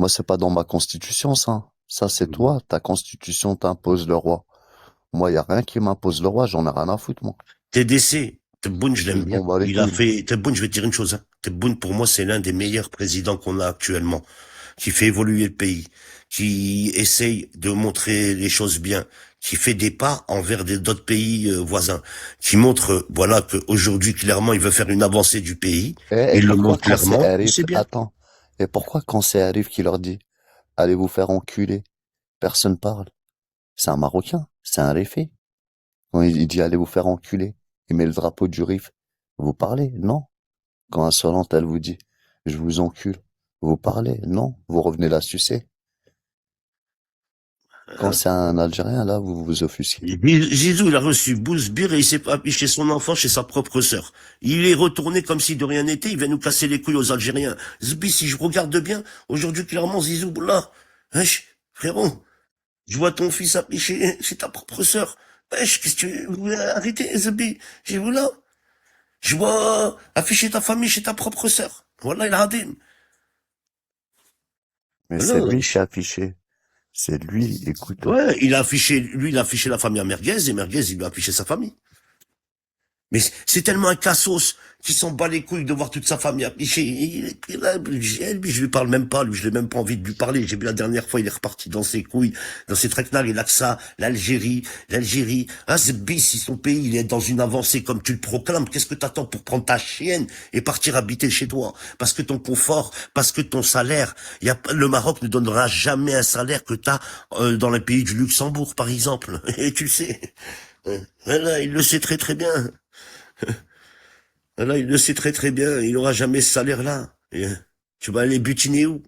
Moi, c'est pas dans ma constitution, ça. Ça, c'est Mhm. toi. Ta constitution t'impose le roi. Moi, y a rien qui m'impose le roi. J'en ai rien à foutre, moi. TDC, Tebboune, je Je l'aime bien. m'en bats les Il a couilles. fait, Tebboune, je vais te dire une chose, hein. Tebboune, pour moi, c'est l'un des meilleurs présidents qu'on a actuellement, qui fait évoluer le pays, qui essaye de montrer les choses bien, qui fait des pas envers d'autres pays voisins, qui montre, voilà, qu'aujourd'hui, clairement, il veut faire une avancée du pays. Et Il le pourquoi montre quand c'est clairement, et Arif, c'est bien. attends. Et pourquoi quand c'est Arif qui leur dit, allez vous faire enculer, personne parle? C'est un Marocain. C'est un Rifé. Quand il dit, allez vous faire enculer, il met le drapeau du Rif. Vous parlez? Non. Quand Insolente, elle vous dit, je vous encule, vous parlez? Non. Vous revenez la sucer. Quand Hein. c'est un Algérien, là, vous vous offusquez. Zizou, il a reçu Bouzbir et il s'est pas affiché son enfant chez sa propre sœur. Il est retourné comme si de rien n'était, il vient nous casser les couilles aux Algériens. Zbi, si je regarde bien, aujourd'hui, clairement, Zizou, là, wesh, frérot, je vois ton fils affiché chez ta propre sœur. Wesh, qu'est-ce que tu veux arrêter, Zbi? J'ai vu là. Je vois afficher ta famille chez ta propre sœur. Voilà, il a raté. Mais c'est Voilà, lui qui wesh. a affiché. C'est lui, écoute. Ouais, lui, il a affiché la famille à Merguez et Merguez, il lui a affiché sa famille. Mais c'est tellement un cassos qui s'en bat les couilles de voir toute sa famille affichée. Lui, je lui parle même pas, lui, je n'ai même pas envie de lui parler. J'ai vu la dernière fois, il est reparti dans ses couilles, dans ses traquenards, il a que ça, l'Algérie. Ah, ce bis, si son pays, il est dans une avancée comme tu le proclames, qu'est-ce que t'attends pour prendre ta chienne et partir habiter chez toi? Parce que ton confort, parce que ton salaire, le Maroc ne donnera jamais un salaire que t'as dans les pays du Luxembourg, par exemple. Et tu le sais. Voilà, il le sait très très bien. Là, il le sait très très bien, il aura jamais ce salaire-là. Et, tu vas aller butiner où?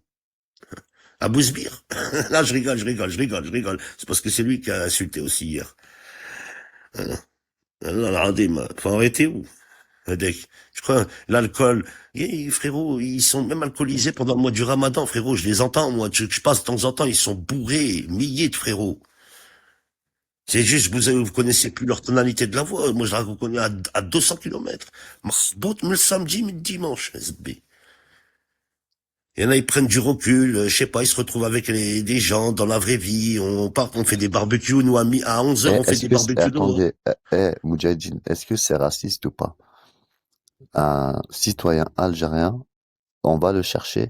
À Bousbir? Là, je rigole. C'est parce que c'est lui qui a insulté aussi hier. Là, là, faut arrêter où? Adek. Je crois, l'alcool, frérot, ils sont même alcoolisés pendant le mois du Ramadan, frérot, je les entends, moi, je passe de temps en temps, ils sont bourrés, milliers de frérots. C'est juste, vous connaissez plus leur tonalité de la voix. Moi, je la reconnais à 200 kilomètres. Le samedi, mais le dimanche, SB. Il y en a, ils prennent du recul, je sais pas, ils se retrouvent avec des gens dans la vraie vie, on part, on fait des barbecues, nous, à 11 heures, Et on fait des barbecues dehors. attendez, Moudjahidine, est-ce que c'est raciste ou pas? Un citoyen algérien, on va le chercher.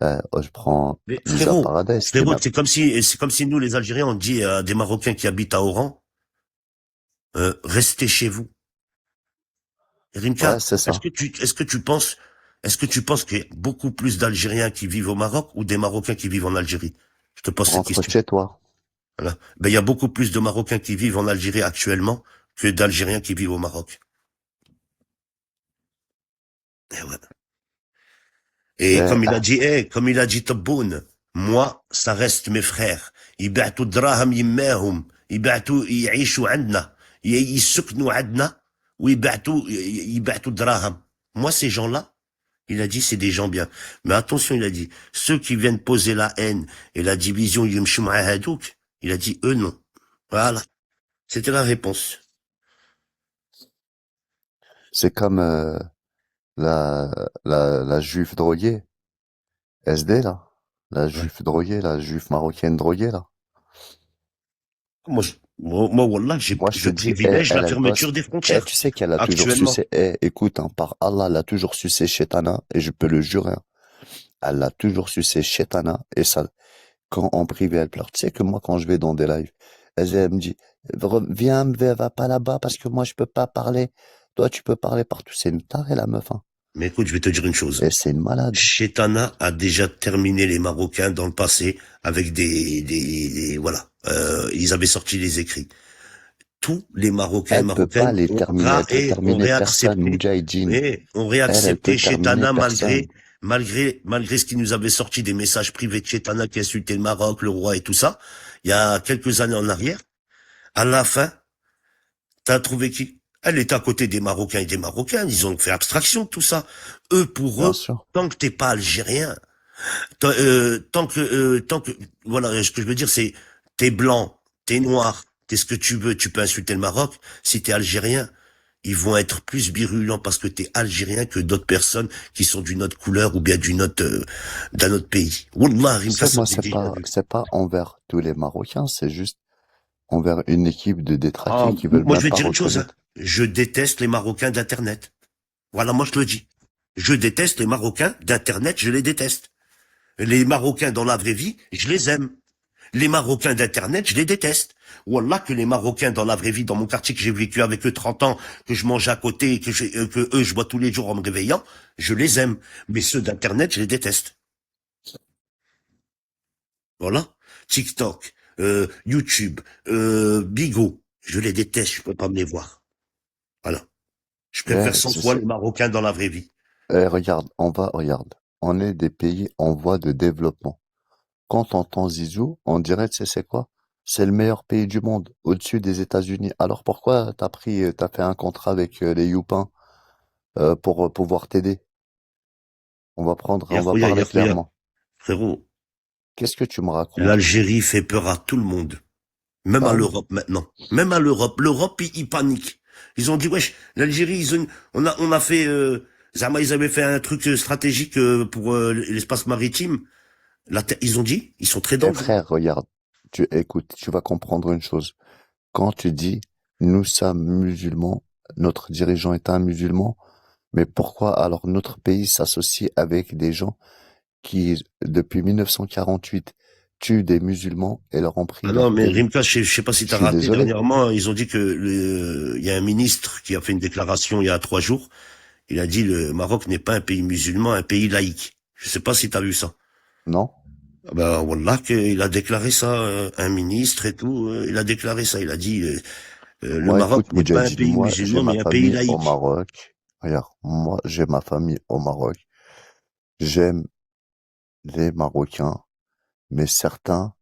Je prends Mais Misa Paradise, qui est frérot, ma... c'est comme si nous, les Algériens, on dit à des Marocains qui habitent à Oran, restez chez vous. Ouais, Rimka, c'est ça. est-ce que tu penses qu'il y a beaucoup plus d'Algériens qui vivent au Maroc ou des Marocains qui vivent en Algérie? Je te pose cette Rentre question. chez toi. Voilà. Ben, il y a beaucoup plus de Marocains qui vivent en Algérie actuellement que d'Algériens qui vivent au Maroc. Eh ouais. Et Eh, comme il a dit Tebboune, moi, ça reste mes frères. يبعتوا الدراهم يماهم يبعتوا يعيشوا عندنا يسكنوا عندنا يبعتوا الدراهم. Moi, ces gens-là, il a dit, c'est des gens bien. Mais attention, il a dit, ceux qui viennent poser la haine et la division, يمشوا مع هادوك, il a dit, eux, non. Voilà. C'était la réponse. c'est comme la, la juive droguée, SD, là. La Ouais. juive droguée, la juive marocaine droguée, là. Wallah, Moi, je je te dis, eh, privilège la elle bosse. fermeture des Eh, frontières. tu sais qu'elle a toujours Actuellement. sucé. Eh, écoute, hein, par Allah, elle a toujours sucé Shetana, et je peux le jurer, hein. Elle a toujours sucé Shetana, et ça, quand en privé, elle pleure. Tu sais que moi, quand je vais dans des lives, elle me dit, viens, va pas là-bas, parce que moi, je peux pas parler. Toi, tu peux parler partout. C'est une tarée, la meuf, hein. Mais écoute, je vais te dire une chose. Et c'est une malade. Chetana a déjà terminé les Marocains dans le passé avec voilà. Ils avaient sorti les écrits. Tous les Marocains et Elle peut pas Marocaines les terminer. Elle peut ont terminer personne, réaccepté, Moudjahidine. ont Elle peut réaccepté terminer Chetana personne. malgré ce qui nous avait sorti des messages privés de Chetana qui insultait le Maroc, le roi et tout ça. Il y a quelques années en arrière. À la fin, t'as trouvé qui? Elle est à côté des Marocains et des Marocains. Ils ont fait abstraction de tout ça. Eux, pour Bien eux, sûr. tant que t'es pas algérien, tant que, voilà, ce que je veux dire, c'est, t'es blanc, t'es noir, t'es ce que tu veux, tu peux insulter le Maroc. Si t'es algérien, ils vont être plus virulents parce que t'es algérien que d'autres personnes qui sont d'une autre couleur ou bien d'un autre pays. Wallah, Tu Rimka, sais, ça moi, m'est déjà vu. c'est pas envers tous les Marocains, c'est juste envers une équipe de détraqués Ah, qui veulent moi, je même vais te pas dire une chose, hein. reconnaître. Je déteste les Marocains d'Internet. Voilà, moi, je te le dis. Je déteste les Marocains d'Internet, je les déteste. Les Marocains dans la vraie vie, je les aime. Les Marocains d'Internet, je les déteste. Wallah, que les Marocains dans la vraie vie, dans mon quartier, que j'ai vécu avec eux 30 ans, que je mange à côté, que eux, je vois tous les jours en me réveillant, je les aime. Mais ceux d'Internet, je les déteste. Voilà. TikTok, YouTube, Bigo, je les déteste, je peux pas me les voir. Voilà. Je préfère Eh, 100 fois les Marocains dans la vraie vie. regarde, regarde. On est des pays en voie de développement. Quand on entend Zizou, on dirait, tu sais, c'est quoi? C'est le meilleur pays du monde, au-dessus des États-Unis. Alors pourquoi t'as fait un contrat avec les Youpins pour pouvoir t'aider? On va parler Yahouya, clairement. frérot, Qu'est-ce que tu me racontes là? l'Algérie fait peur à tout le monde. Même à Ah oui, l'Europe maintenant. Même à l'Europe. L'Europe, ils paniquent. Ils ont dit, wesh, l'Algérie, on a fait, Zama, ils avaient fait un truc stratégique pour l'espace maritime. Ils ont dit, ils sont très eh dangereux. frère, regarde, écoute, tu vas comprendre une chose. Quand tu dis nous sommes musulmans, notre dirigeant est un musulman, mais pourquoi alors notre pays s'associe avec des gens qui, depuis 1948, tuent des musulmans et leur ont pris Ah non, leur mais pays? Rimka, je sais pas si Je t'as suis raté désolé. dernièrement, ils ont dit que il y a un ministre qui a fait une déclaration il y a 3 jours. Il a dit le Maroc n'est pas un pays musulman, un pays laïque. Je sais pas si t'as vu ça. Non? Ah ben voilà qu'il a déclaré ça, un ministre et tout. Il a déclaré ça. Il a dit le Moi, Maroc écoute, n'est pas un Moudjahidine, pays moi, j'ai musulman, ma mais un pays famille au laïque. Maroc. Regarde, moi, j'ai ma famille au Maroc. J'aime les Marocains, mais certains,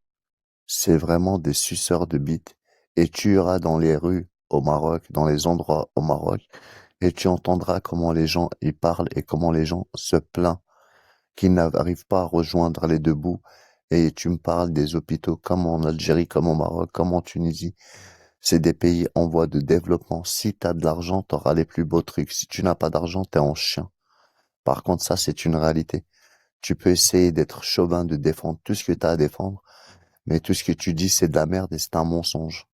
c'est vraiment des suceurs de bites. Et tu iras dans les rues au Maroc, dans les endroits au Maroc, et tu entendras comment les gens y parlent et comment les gens se plaignent qu'ils n'arrivent pas à rejoindre les deux bouts. Et tu me parles des hôpitaux comme en Algérie, comme au Maroc, comme en Tunisie. C'est des pays en voie de développement. Si tu as de l'argent, tu auras les plus beaux trucs. Si tu n'as pas d'argent, t'es en chien. Par contre, ça, c'est une réalité. Tu peux essayer d'être chauvin, de défendre tout ce que tu as à défendre, mais tout ce que tu dis, c'est de la merde et c'est un mensonge.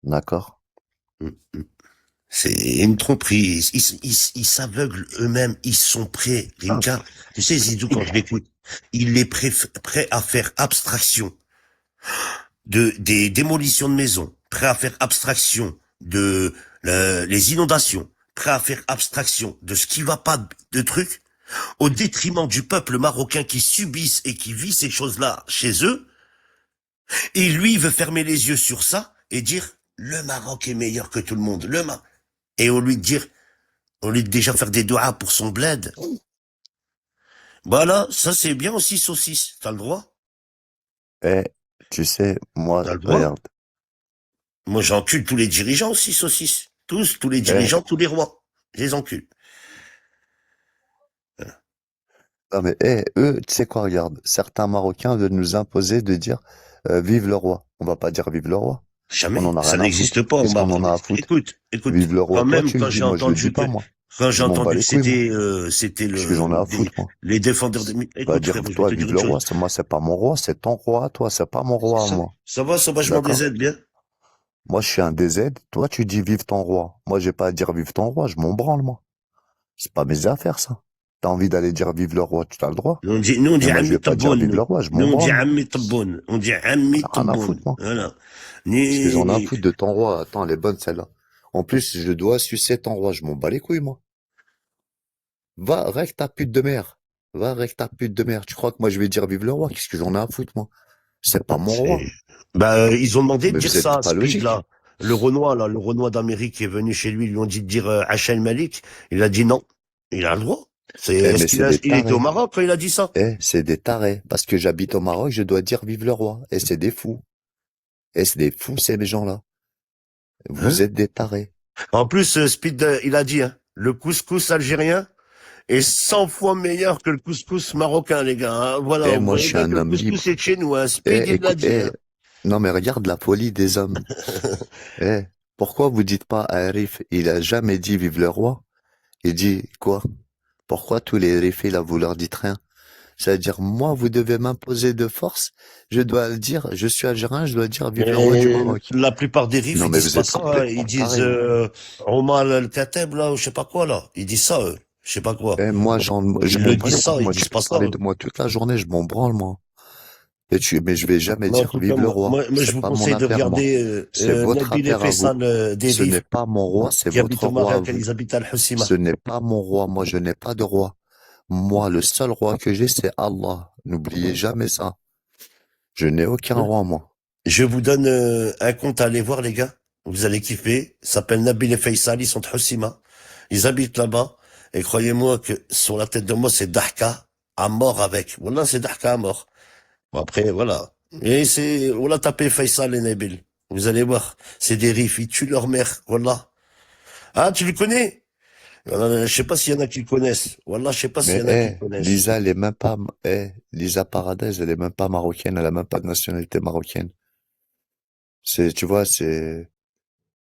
D'accord? Mm, mm. C'est une tromperie. Ils s'aveuglent eux-mêmes. Ils sont prêts. Ah, Rimka, tu sais, Zidou, quand je l'écoute, il est prêt à faire abstraction des démolitions de maisons, prêt à faire abstraction de les inondations, prêt à faire abstraction de ce qui va pas de trucs, au détriment du peuple marocain qui subisse et qui vit ces choses-là chez eux, et lui il veut fermer les yeux sur ça et dire le Maroc est meilleur que tout le monde, et au lieu de déjà faire des doigts pour son bled, voilà, ça c'est bien aussi saucisse, t'as le droit, eh, tu sais, moi, t'as le droit. regarde, Moi j'encule tous les dirigeants aussi saucisse, tous les eh, dirigeants, tous les rois, je les encule. non mais, eux, tu sais quoi, regarde, certains Marocains veulent nous imposer de dire vive le roi. On va pas dire vive le roi. On Jamais, en a ça rien à n'existe foutre. pas. Qu'est-ce qu'on en a à foutre? Écoute, Vive le roi. quand Toi, même tu le dis, moi, je le dis pas, moi. quand j'ai Je m'en bats entendu que les couilles, moi. c'était Qu'est-ce que j'en ai à foutre, moi? les défendeurs Va écoute dire, frérot, je vais toi, te dire vive une le chose. roi. C'est moi, c'est pas mon roi, c'est ton roi, toi, c'est pas mon roi, moi. Ça va, je m'en D'accord? des aides, bien. Moi, je suis un DZ. Toi, tu dis vive ton roi. Moi, j'ai pas à dire vive ton roi. Je m'en branle, moi. C'est pas mes affaires, ça. T'as envie d'aller dire vive le roi, tu as le droit. Nous on Mais dit moi, je vais Ammi pas dire Tabboune, vive le nous. roi. Je Nous m'en on dit branle. Ammi Tabboune. On dit Ammi Rien à foutre, Tabboune. moi. Voilà. Parce que j'en ai à Ni, foutre de ton roi. Attends, elle est bonne, celle-là. En plus, je dois sucer ton roi. Je m'en bats les couilles, moi. Va, règle ta pute de mère. Va, règle ta pute de mère. Tu crois que moi, je vais dire vive le roi? Qu'est-ce que j'en ai à foutre, moi? C'est pas mon roi. c'est, ils ont demandé de Mais dire vous êtes ça, pas Speed, logique. là. Le Renoir d'Amérique qui est venu chez lui, ils lui ont dit de dire Hachel Malik. Il a dit non. Il a le droit. Eh, Est-ce mais c'est des il était au tarés. Maroc quand il a dit ça? Eh, c'est des tarés. Parce que j'habite au Maroc, je dois dire vive le roi. Et c'est des fous. Et c'est des fous, ces gens-là. Hein? Vous êtes des tarés. En plus, Speed, il a dit, hein, le couscous algérien est 100 fois meilleur que le couscous marocain, les gars, hein. Voilà, Eh, vous moi, je voyez suis bien un que le homme couscous est libre. de chez nous, hein. Speed, Eh, il l'a écoute, dit, hein. non, mais regarde la folie des hommes. Eh, Pourquoi vous dites pas à Arif, il a jamais dit vive le roi? Il dit quoi? Pourquoi tous les Arifis là, vous leur dites rien? C'est-à-dire, moi, vous devez m'imposer de force, je dois le dire, je suis algérien, je dois dire vive le roi du Et Maroc. la plupart des rifs, Non, ils mais disent vous pas êtes ça, hein. Ils complètement disent tarés, vous. Omar al-Khattab, là, ou je sais pas quoi, là. Ils disent ça, eux. Je sais pas quoi. Eh, moi, je Ils m'en le bats les disent ça, couilles, ils moi, tu disent peux pas ça, parler eux. de moi toute la journée, je m'en branle, moi. Mais je vais jamais Mais en dire tout cas, vive le roi. moi, je C'est vous pas mon conseille de affaire, moi. regarder C'est votre Nabil et affaire à vous. Faisal des Ce n'est rifs pas mon roi, c'est qui habitent votre au roi à Maroc, vous. ils habitent à Ce Al-Husima. n'est pas mon roi, moi, je n'ai pas de roi. Moi, le seul roi que j'ai, c'est Allah. N'oubliez jamais ça. Je n'ai aucun roi, moi. Je vous donne un compte à aller voir, les gars. Vous allez kiffer. Ça s'appelle Nabil et Faisal. Ils sont de Houssima. Ils habitent là-bas. Et croyez-moi que sur la tête de moi, c'est Dahka à mort avec. Voilà, c'est Dahka à mort. Bon, après, voilà. Et c'est, voilà, tapez Faisal et Nabil. Vous allez voir. C'est des rifs. Ils tuent leur mère. Voilà. Ah, tu le connais? Je sais pas s'il y en a qui le connaissent. Voilà, je sais pas s'il Mais, y en a qui le connaissent. Lisa, elle est même pas, Lisa Paradise, elle est même pas marocaine, elle a même pas de nationalité marocaine. Tu vois,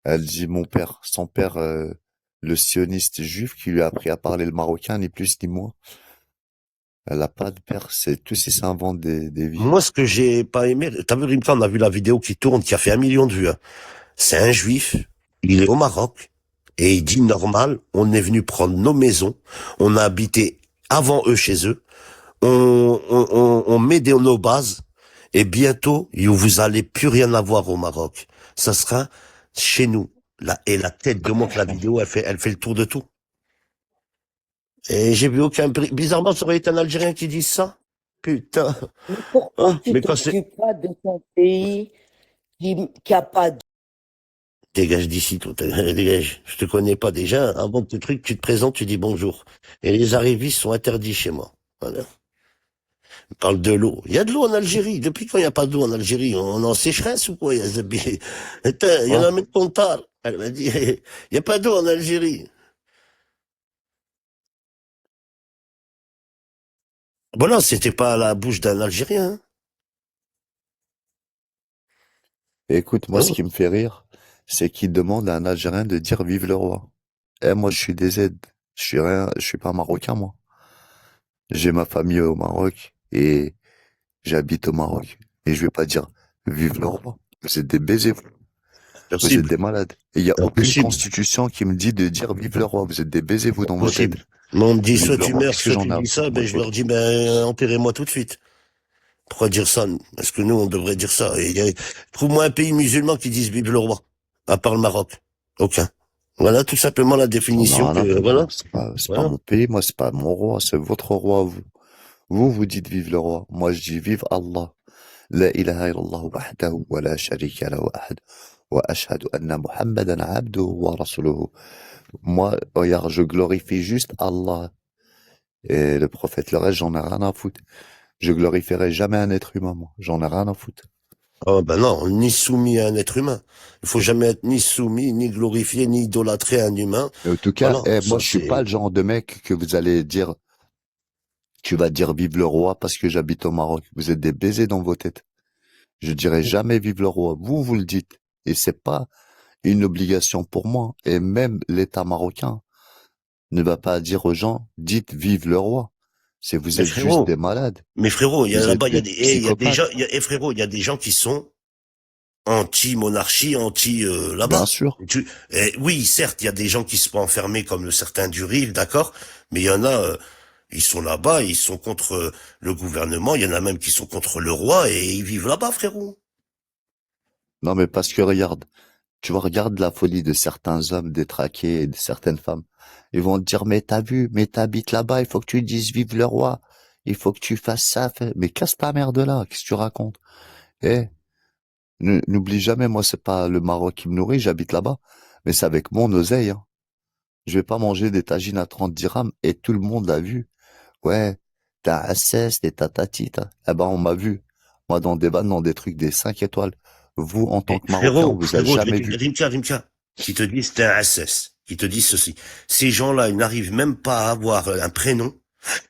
elle dit mon père, son père, le sioniste juif qui lui a appris à parler le marocain, ni plus ni moins. Elle a pas de père, tout si ça invente des vies. Moi, ce que j'ai pas aimé, t'as vu, Rimka, on a vu la vidéo qui tourne, qui a fait 1 million de vues, hein. C'est un juif, il est au Maroc, et il dit normal, on est venu prendre nos maisons, on a habité avant eux chez eux, on met nos bases, et bientôt, vous allez plus rien avoir au Maroc. Ça sera chez nous. Et la tête de moi que la vidéo, elle fait le tour de tout. Et j'ai vu aucun, bizarrement, ça aurait été un Algérien qui dit ça. Putain. Mais pourquoi Hein, tu mais quand c'est, t'occupes pas de ton pays qui a pas de... dégage d'ici, toi, dégage. Je te connais pas déjà. Avant que truc, tu te présentes, tu dis bonjour. Et les arrivistes sont interdits chez moi. Voilà. On parle de l'eau. Il y a de l'eau en Algérie. Depuis quand il n'y a pas d'eau en Algérie? On est en sécheresse ou quoi? Attends, il y en a Quoi? même Pontar. Elle m'a dit, il n'y a pas d'eau en Algérie. Bon non, c'était pas à la bouche d'un Algérien, Écoute, moi, ce hein. qui me fait rire, c'est qu'il demande à un Algérien de dire vive le roi. Eh, moi, je suis des Z. Je suis rien, je suis pas marocain, moi. J'ai ma famille au Maroc et j'habite au Maroc. Et je vais pas dire vive le roi. Vous êtes des baisers, vous. Vous êtes Impossible. des malades. Et il y a aucune Impossible. constitution qui me dit de dire vive le roi. Vous êtes des baisers, vous, dans vos têtes. Impossible. Moi, on me dit, Vive soit le tu roi. meurs, Qu'est-ce que soit j'en tu ai à dis ça, foutre, moi, ben, de je leur votre... dis, ben, enterrez-moi tout de suite. Pourquoi dire ça? Est-ce que nous, on devrait dire ça? Trouve-moi un pays musulman qui dise vive le roi. À part le Maroc. Aucun. Voilà, tout simplement la J'en ai définition rien à que, foutre, voilà. moi. C'est pas Voilà. mon pays, moi, c'est pas mon roi, c'est votre roi, vous. Vous dites vive le roi. Moi, je dis vive Allah. لا إله إلا الله وحده ولا شريك له أحد وأشهد أن محمدا عبده ورسوله. Moi, regarde, je glorifie juste Allah et le prophète. Le reste, j'en ai rien à foutre. Je glorifierai jamais un être humain, moi. J'en ai rien à foutre. Oh, ben non, ni soumis à un être humain. Il faut jamais être ni soumis, ni glorifié, ni idolâtré un humain. Mais en tout cas, Voilà. moi, Ça, je suis pas c'est, le genre de mec que vous allez dire, tu vas dire vive le roi parce que j'habite au Maroc. Vous êtes des baisers dans vos têtes. Je dirai jamais vive le roi. Vous le dites. Et c'est pas une obligation pour moi. Et même l'État marocain ne va pas dire aux gens, dites vive le roi. C'est vous mais êtes juste frérot, des malades. mais frérot, il y a Vous êtes là-bas, des il y a des gens, psychopathes. frérot, il y a des gens qui sont anti-monarchie, Bien là-bas. sûr. Oui, certes, il y a des gens qui se font enfermer comme le certain Duril, d'accord, mais il y en a, ils sont là-bas, ils sont contre le gouvernement, il y en a même qui sont contre le roi et ils vivent là-bas, frérot. Non, mais parce que regarde, tu vois, regarde la folie de certains hommes détraqués et de certaines femmes. Ils vont te dire, mais t'as vu, mais t'habites là-bas, il faut que tu dises vive le roi. Il faut que tu fasses ça. Mais casse ta mère de là. Qu'est-ce que tu racontes? Eh, n'oublie jamais, moi, c'est pas le Maroc qui me nourrit, j'habite là-bas. Mais c'est avec mon oseille, hein. Je vais pas manger des tagines à 30 dirhams et tout le monde l'a vu. Ouais, t'as un cesse, t'es tatati, eh ben, on m'a vu. Moi, dans des vannes, dans des trucs des 5 étoiles. Vous, en tant Et que Marocain, on vous a frérot, jamais vu. Rimka, qui te disent t'es un SS, qui te disent ceci. Ces gens-là, ils n'arrivent même pas à avoir un prénom,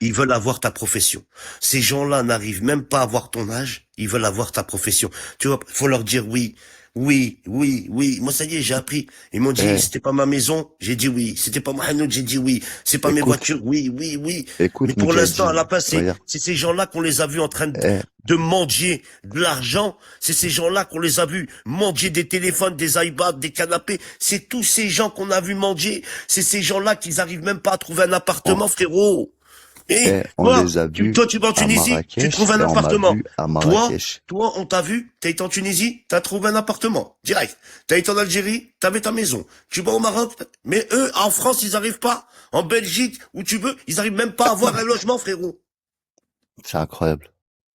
ils veulent avoir ta profession. Ces gens-là n'arrivent même pas à avoir ton âge, ils veulent avoir ta profession. Tu vois, faut leur dire oui. Oui, oui, oui. Moi, ça y est, j'ai appris. Ils m'ont dit, Eh, c'était pas ma maison. J'ai dit oui. C'était pas Mohanoud. J'ai dit oui. C'est pas mes écoute, voitures. Oui, oui, oui. Mais écoute, pour l'instant, à la Moudjahidine, fin, regarde. c'est ces gens-là qu'on les a vus en train Eh, de mendier de l'argent. C'est ces gens-là qu'on les a vus mendier des téléphones, des iPads, des canapés. C'est tous ces gens qu'on a vus mendier. C'est ces gens-là qui arrivent même pas à trouver un on, appartement, frérot. Et on les a vus toi, tu vas en à Tunisie, tu trouves Marrakech un et on m'a appartement. vu à Toi, Marrakech. toi, on t'a vu, t'as été en Tunisie, t'as trouvé un appartement, direct. T'as été en Algérie, t'avais ta maison. Tu vas au Maroc, mais eux, en France, ils arrivent pas. En Belgique, où tu veux, ils arrivent même pas à avoir un logement, frérot. C'est incroyable.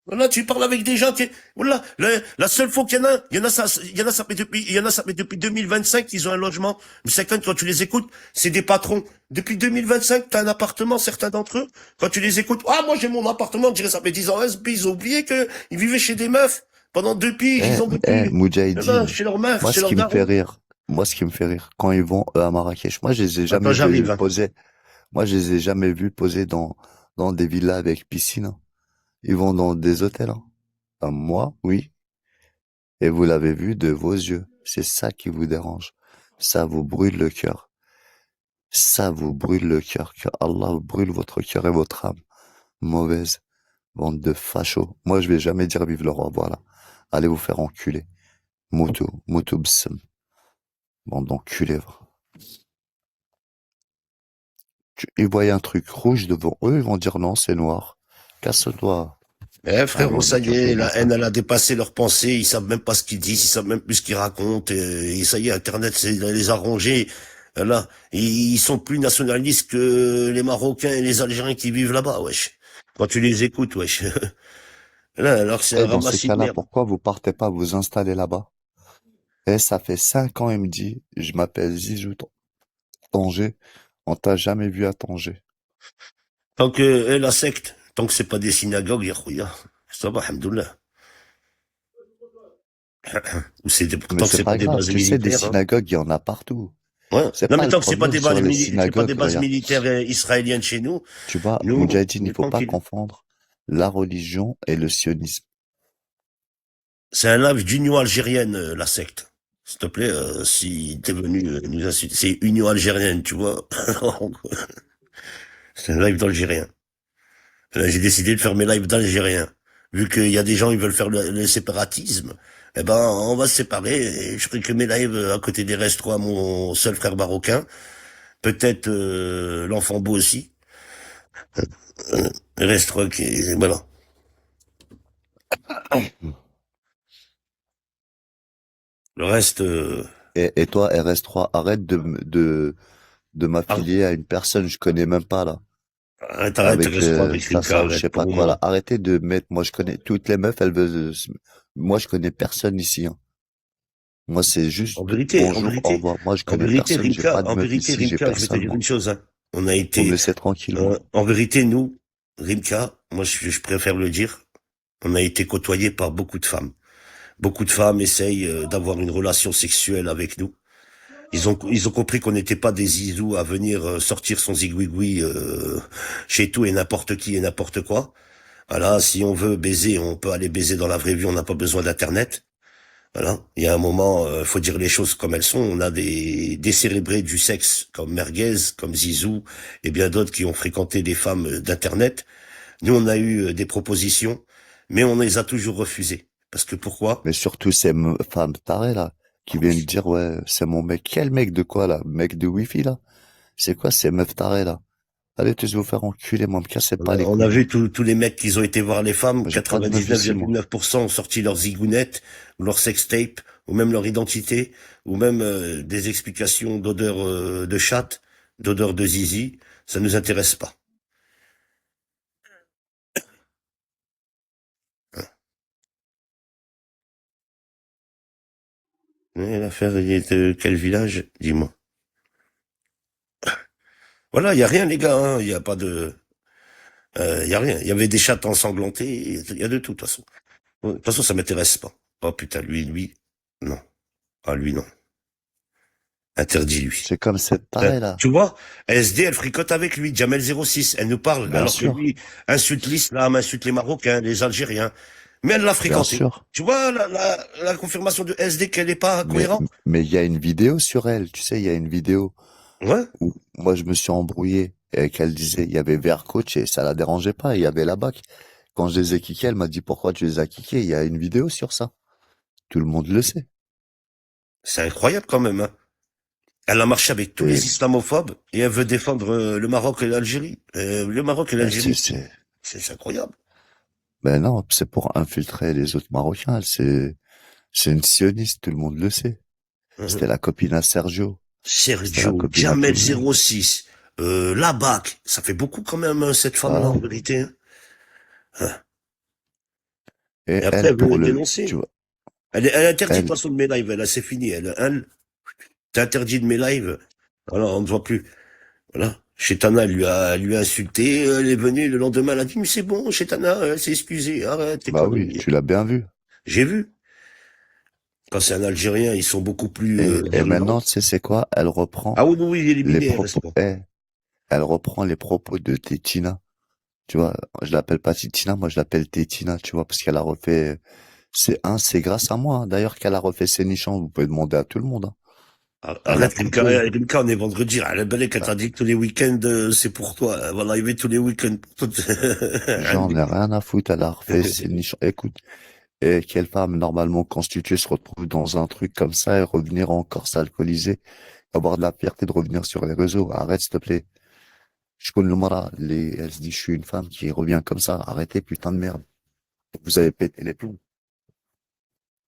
Voilà, tu parles avec des gens qui, voilà, la seule fois qu'il y en a, il y en a, ça fait depuis 2025 qu'ils ont un logement. Mais c'est quand tu les écoutes, c'est des patrons. Depuis 2025, t'as un appartement, certains d'entre eux. Quand tu les écoutes, ah, moi, j'ai mon appartement, je dirais, ça fait 10 ans, puis ils ont oublié que ils vivaient chez des meufs. Pendant 2 piges, ils ont vécu, là-bas, Moudjahidine, chez leur meuf, moi, chez ce leur qui me fait daron. rire, quand ils vont, eux, à Marrakech, moi, je les ai Attends, jamais vus j'arrive, hein. poser, moi, je les ai jamais vus poser dans des villas avec piscine, hein. Ils vont dans des hôtels, hein. Enfin, moi, oui. Et vous l'avez vu de vos yeux. C'est ça qui vous dérange. Ça vous brûle le cœur. Ça vous brûle le cœur. Que Allah brûle votre cœur et votre âme. Mauvaise bande de fachos. Moi, je vais jamais dire vive le roi. Voilà. Allez vous faire enculer. Moutou bsem. Bande d'enculés. Va. Ils voient un truc rouge devant eux, ils vont dire non, c'est noir. Casse-toi. Eh, Ah, frérot, vous ça me y cassez est, les la haine, mental. elle a dépassé leurs pensées, ils savent même pas ce qu'ils disent, ils savent même plus ce qu'ils racontent, et ça y est, Internet, les a rongés. Là, ils sont plus nationalistes que les Marocains et les Algériens qui vivent là-bas, wesh. Quand tu les écoutes, wesh. Là, alors c'est un Et dans ces ramassis de cas-là, merde. pourquoi vous partez pas vous installer là-bas? Et ça fait 5 ans, il me dit, je m'appelle Zizou Tanger. On t'a jamais vu à Tanger. Tant que, la secte, tant que c'est pas des synagogues, ya khouya, ça va, alhamdoulilah. Ou Mais tant que c'est c'est pas pas des grave, bases tu sais, des militaires, hein. synagogues, il y en a partout. Ouais. C'est Non, pas mais le tant que c'est pas problème des bases sur les c'est pas des synagogues, bases regarde. militaires israéliennes chez nous, Tu vois, nous, Moudjahidine, on il est faut pas tranquille. confondre la religion et le sionisme. C'est un live d'Union algérienne, la secte. S'il te plaît, si t'es venu nous insulter, c'est Union algérienne, tu vois. C'est un live d'Algérien. J'ai décidé de faire mes lives d'Algériens. Vu qu'il y a des gens qui veulent faire le séparatisme, eh ben, on va se séparer et je ferai que mes lives à côté des restes, à mon seul frère marocain. Peut-être l'enfant beau aussi. Reste qui, voilà. Le reste, Et toi, RS3, arrête de arrête, m'affilier à une personne que je connais même pas, là. arrête, Avec reste pas avec Rimka, ça, je arrête sais pas pour quoi, moi. là. Arrêtez de mettre, moi je connais toutes les meufs, elles veulent, moi je connais personne ici, hein. Moi c'est En juste vérité, en bonjour, au vérité, revoir. Moi je connais personne, j'ai pas de meuf ici, j'ai Rimka, je vais te personne, dire moi. une chose, hein. On a Vous me été, laissez tranquille, moi. en vérité, nous, Rimka, moi, je préfère le dire, on a été côtoyés par beaucoup de femmes. Beaucoup de femmes essayent d'avoir une relation sexuelle avec nous. Ils ont compris qu'on n'était pas des zizous à venir sortir son zigouigoui chez tout et n'importe qui et n'importe quoi. Voilà, si on veut baiser, on peut aller baiser dans la vraie vie, on n'a pas besoin d'internet. Voilà, il y a un moment, faut dire les choses comme elles sont. On a des décérébrés du sexe comme Merguez, comme Zizou et bien d'autres qui ont fréquenté des femmes d'internet. Nous, on a eu des propositions, mais on les a toujours refusées. Parce que pourquoi? Mais surtout ces femmes tarées, là, qui viennent dire, ouais, c'est mon mec. Quel mec de quoi, là? Mec de Wi-Fi, là? C'est quoi ces meufs tarées, là? Allez tous vous faire enculer, moi, me cassez pas les On a couilles. vu tous les mecs qui ont été voir les femmes, Moi, j'ai pas de meuf ici, moi. 99,9% ont sorti leurs zigounettes, ou leur sextape, ou même leur identité, ou même des explications d'odeur de chatte, d'odeur de zizi. Ça nous intéresse pas. Mais l'affaire, il est de quel village? Dis-moi. Voilà, il y a rien, les gars, hein. Il y a pas de, il y a rien. Il y avait des chattes ensanglantées, il y a de tout, de toute façon. De toute façon, ça m'intéresse pas. Oh putain, lui, non. Ah, lui, non. Interdit, lui. C'est comme cette tarée, là. Tu vois, SD, elle fricote avec lui, Jamel 06, elle nous parle, Bien alors que sûr. lui insulte l'islam, insulte les Marocains, les Algériens. Mais elle l'a Bien fréquenté. sûr. Tu vois la confirmation de SD qu'elle n'est pas Mais, cohérente? mais il y a une vidéo sur elle, tu sais, il y a une vidéo Ouais. où moi je me suis embrouillé et qu'elle disait, il y avait VR coach et ça la dérangeait pas, il y avait la bac. Quand je les ai kickés, elle m'a dit pourquoi tu les as kickés, il y a une vidéo sur ça. Tout le monde le sait. C'est incroyable quand même, hein. Elle a marché avec tous Et les islamophobes et elle veut défendre le Maroc et l'Algérie. Le Maroc et ben, l'Algérie, c'est incroyable. ben non, c'est pour infiltrer les autres Marocains, c'est une sioniste, tout le monde le sait. C'était la copine à Sergio, c'était la Sergio, copine à tout Jamel le monde. 06, la BAC, ça fait beaucoup quand même, cette femme-là, en Ah. vérité, hein. Hein. Et Et après, elle, elle veut pour les le, tu dénoncer. vois, Elle interdit de toute elle, façon de mes lives, là, c'est fini. T'es interdit de mes lives. Voilà, on ne voit plus. Voilà. Chetana lui a insulté, elle est venue le lendemain, elle a dit, mais c'est bon, Chetana, elle s'est excusée, arrête tes bah oui, conneries. tu l'as bien vu. J'ai vu. Quand c'est un Algérien, ils sont beaucoup plus Et virulents. maintenant, tu sais, c'est quoi? Elle reprend Ah oui, oui, oui, il est les éliminé, reste propos, pas. elle reprend les propos de Tétina. Tu vois, je l'appelle pas Titina, moi je l'appelle Tétina, tu vois, parce qu'elle a refait, c'est grâce à moi, hein, d'ailleurs, qu'elle a refait ses nichons, vous pouvez demander à tout le monde, hein. Elle a Arrête, Rimka, coupé. Rimka, on est vendredi. Ah, la belle, qu'elle Bah, t'a dit que tous les week-ends, c'est pour toi. Elle va arriver tous les week-ends pour toi. j'en ai rien à foutre, elle a refait ses nichons. Écoute, et quelle femme normalement constituée se retrouve dans un truc comme ça et revenir encore s'alcooliser, avoir de la fierté de revenir sur les réseaux. Arrête, s'il te plaît. Je connais le Mara, elle se dit, je suis une femme qui revient comme ça. Arrêtez, putain de merde. Vous avez pété les plombs.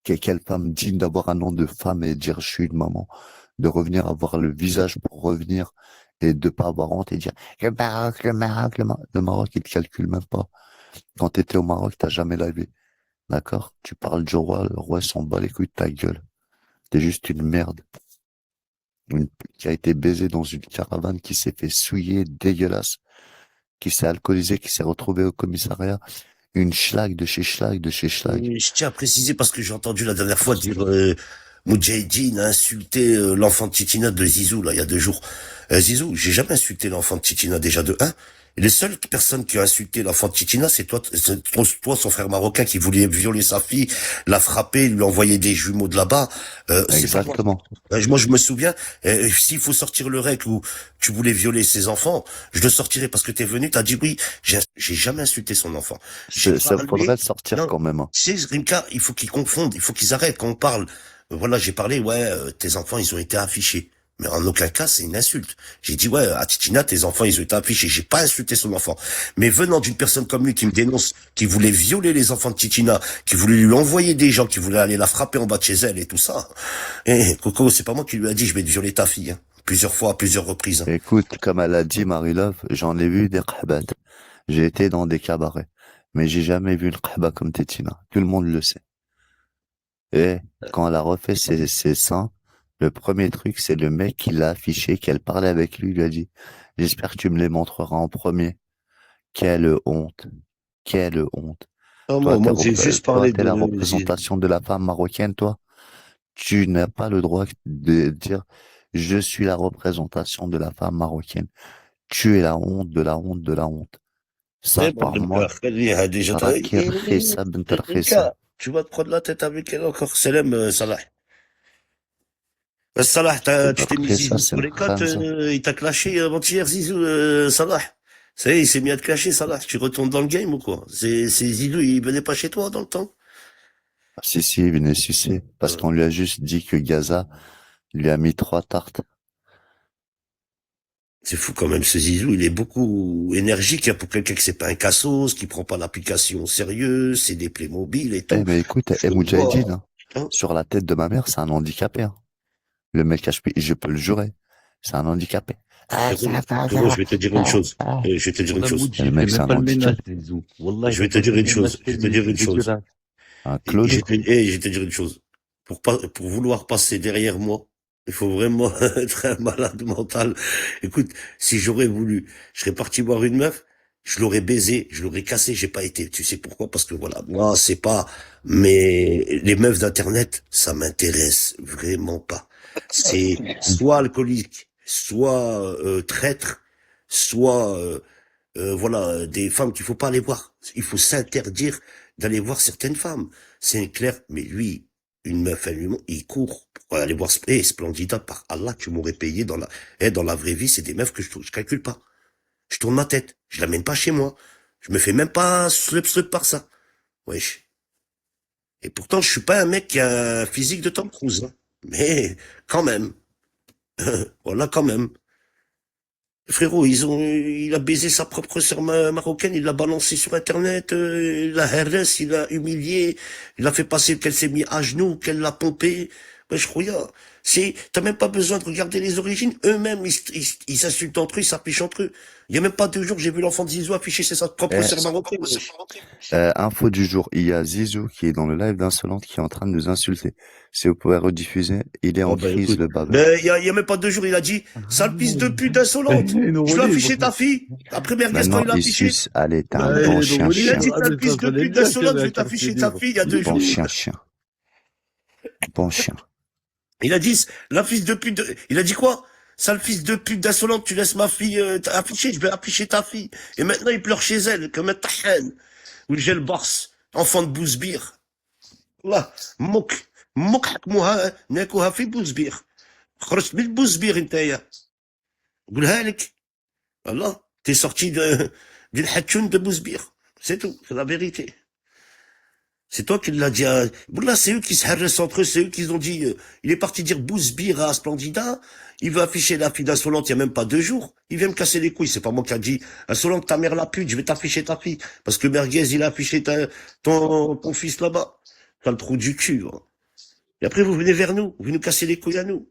Quelle femme digne d'avoir un nom de femme et dire, je suis une maman, de revenir avoir le visage pour revenir et de pas avoir honte et dire, le Maroc, le Maroc, le Maroc. Le Maroc, il te calcule même pas. Quand t'étais au Maroc, t'as jamais lavé. D'accord? Tu parles du roi, le roi s'en bat les couilles de ta gueule. T'es juste une merde. Une pute qui a été baisée dans une caravane, qui s'est fait souiller, dégueulasse, qui s'est alcoolisée, qui s'est retrouvée au commissariat. Une schlag de chez schlag de chez schlag. Et je tiens à préciser parce que j'ai entendu la dernière fois dire Moudjahidine a insulté l'enfant de Titina de Zizou là il y a 2 jours. Zizou, j'ai jamais insulté l'enfant de Titina déjà de un. Et les seules personnes qui ont insulté l'enfant de Titina, c'est toi, son frère marocain qui voulait violer sa fille, la frapper, lui envoyer des jumeaux de là-bas. C'est pas moi. Exactement. Moi, je me souviens, s'il faut sortir le rec où tu voulais violer ses enfants, je le sortirai parce que t'es venu, t'as dit oui, j'ai jamais insulté son enfant. J'ai Ça faudrait parlé, le sortir non, quand même, hein. c'est Rimka, il faut qu'ils confondent, il faut qu'ils arrêtent quand on parle. Voilà, j'ai parlé, ouais, tes enfants, ils ont été affichés. Mais en aucun cas, c'est une insulte. J'ai dit, ouais, à Titina, tes enfants, ils ont été affichés. J'ai pas insulté son enfant. Mais venant d'une personne comme lui qui me dénonce, qui voulait violer les enfants de Titina, qui voulait lui envoyer des gens, qui voulaient aller la frapper en bas de chez elle et tout ça. Coco, c'est pas moi qui lui a dit, je vais te violer ta fille, hein. Plusieurs fois, à plusieurs reprises, hein. Écoute, comme elle a dit, Marie-Love, j'en ai vu des khbats. J'ai été dans des cabarets. Mais j'ai jamais vu une khba comme Tétina. Tout le monde le sait. Et quand elle a refait ses seins, le premier truc, c'est le mec qui l'a affiché, qu'elle parlait avec lui, lui a dit, j'espère que tu me les montreras en premier. Quelle honte. Quelle honte. Non, moi, j'ai juste Toi, parlé t'es la de, représentation de la femme marocaine, toi. Tu n'as pas le droit de dire, je suis la représentation de la femme marocaine. Tu es la honte de la honte de la honte. eh Ça, ben, par Rimka, moi, déjà, Rakir Khissa bint Khissa. Rimka, tu vas te prendre la tête avec elle encore, Selem, Salah. Salah, tu t'es mis Khissa, Zizou c'est sur une les côtes, khanza. il t'a clashé avant-hier, Zizou, Salah. Ça y est, il s'est mis à te clasher, Salah. Tu retournes dans le game ou quoi? C'est Zizou, il venait pas chez toi dans le temps? Si, si, il venait sucer. Parce qu'on lui a juste dit que Gaza lui a mis 3 tartes. C'est fou quand même, ce Zizou, il est beaucoup énergique, hein, pour quelqu'un qui c'est pas un cassos, qui prend pas l'application au sérieux, c'est des Playmobil et tout. Mais écoute, Je le Moudjahidine, vois, hein, hein. sur la tête de ma mère, c'est un handicapé, hein. Le mec, je peux le jurer. C'est un handicapé. Frérot, je vais te dire une chose. Je vais te dire une Wallah, chose. Moudji, Le il fait mec, c'est même un pas le ménage, handicapé. Zizou. Wallah, il Je vais fait te même dire pas le une ménage chose. Je chez vais te lui, dire c'est une chose. dégueulasse. Un Et clodo. je vais te dire une chose. Pour vouloir passer derrière moi, il faut vraiment être un malade mental. Écoute, si j'aurais voulu, je serais parti voir une meuf, je l'aurais baisé, je l'aurais cassé, j'ai pas été. Tu sais pourquoi? Parce que voilà, moi, c'est pas, mais les meufs d'internet, ça m'intéresse vraiment pas. C'est soit alcoolique, soit traître, soit voilà, des femmes qu'il faut pas aller voir. Il faut s'interdire d'aller voir certaines femmes. C'est clair, mais lui, une meuf, il court pour aller voir Splendida, par Allah, tu m'aurais payé dans la vraie vie, c'est des meufs que je calcule pas. Je tourne ma tête, je l'amène pas chez moi. Je me fais même pas slup par ça. Wesh. Et pourtant, je suis pas un mec qui a un physique de Tom Cruise, hein. Mais, quand même. Voilà, quand même. Frérot, il a baisé sa propre sœur marocaine, il l'a balancé sur Internet, il l'a harassé, il l'a humilié, il a fait passer qu'elle s'est mis à genoux, qu'elle l'a pompé. Ouais, je crois, t'as même pas besoin de regarder les origines. Eux-mêmes, ils s'insultent entre eux, ils s'affichent entre eux. Il y a même pas 2 jours, j'ai vu l'enfant de Zizou afficher sa propre Eh, sœur marocaine. info du jour, il y a Zizou qui est dans le live d'Insolente qui est en train de nous insulter. Si vous pouvez rediffuser, il est en Oh, bah, crise, écoute. le babel. Mais il y a même pas 2 jours, il a dit, sale fils de pute insolente. Il est Je vais afficher ta fille. Après Merguez, quand Maintenant, il a il affiché, suce. Allez, t'es un Bah, bon il est chien, drôle, il a chien. dit, sale mais fils de fallait pute dire qu'il y insolente, avait je un vais t'afficher quartier ta libre. fille il y a 2 Bon jours. chien, chien. Bon chien. Il a dit, la fils de pute, il a dit quoi? Sale fils de pute d'insolente, tu laisses ma fille afficher, je vais afficher ta fille. Et maintenant, il pleure chez elle, comme un tahen. Ou j'ai le boss, enfant de Bouzbir. Là, mouk حكموها ناكوها في بوزبير. خرجت من بوزبير انتيا. قولها لك. Voilà. T'es sorti d'une hatchoun de Bouzbir. C'est tout. C'est la vérité. C'est toi qui l'as dit à... Là, c'est eux qui se harressent entre eux, c'est eux qui ont dit, il est parti dire Bouzbir à Splendida, il veut afficher la fille d'Insolente il y a même pas 2 jours, il vient me casser les couilles, c'est pas moi qui a dit, Insolente, ta mère la pute, je vais t'afficher ta fille, parce que Merguez, il a affiché ton fils là-bas. T'as le trou du cul, hein. Et après, vous venez vers nous, vous venez nous casser les couilles à nous.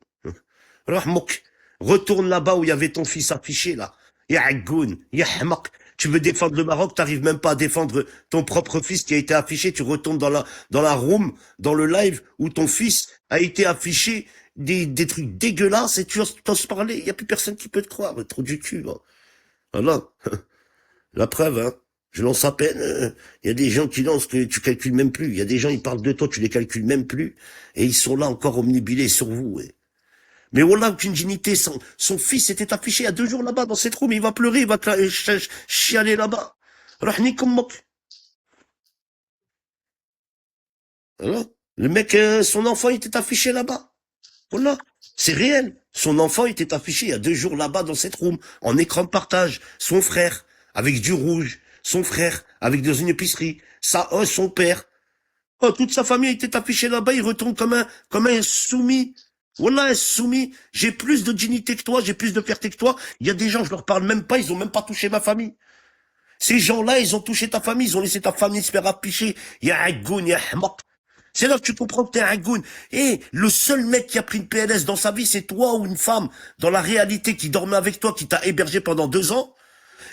Alors, mouk, retourne là-bas où il y avait ton fils affiché, là. Ya Agoun, ya Hamak. Tu veux défendre le Maroc, t'arrives même pas à défendre ton propre fils qui a été affiché, tu retournes dans la room, dans le live où ton fils a été affiché, des trucs dégueulasses et tu oses parler, y a plus personne qui peut te croire, le trou du cul, hein. Voilà. La preuve, hein. Je lance à peine, y a des gens qui lancent que tu calcules même plus, il y a des gens, ils parlent de toi, tu les calcules même plus, et ils sont là encore omnibilés sur vous, ouais. Mais voilà, aucune dignité. Son fils était affiché il y a 2 jours là-bas dans cette room. Il va pleurer, il va chialer là-bas. Rahni Kummok. Voilà. Le mec, son enfant était affiché là-bas. Voilà. C'est réel. Son enfant était affiché il y a 2 jours là-bas dans cette room, en écran de partage. Son frère, avec du rouge. Son frère, avec dans une épicerie. Son père. Oh, toute sa famille était affichée là-bas. Il retourne comme un soumis. Wallah, soumis, j'ai plus de dignité que toi, j'ai plus de fierté que toi. Il y a des gens, je leur parle même pas, ils ont même pas touché ma famille. Ces gens-là, ils ont touché ta famille, ils ont laissé ta famille se faire afficher. Ya Agoun, ya Hamak. C'est là que tu comprends que t'es un Agoun. Et le seul mec qui a pris une PLS dans sa vie, c'est toi ou une femme, dans la réalité, qui dormait avec toi, qui t'a hébergé pendant 2 ans,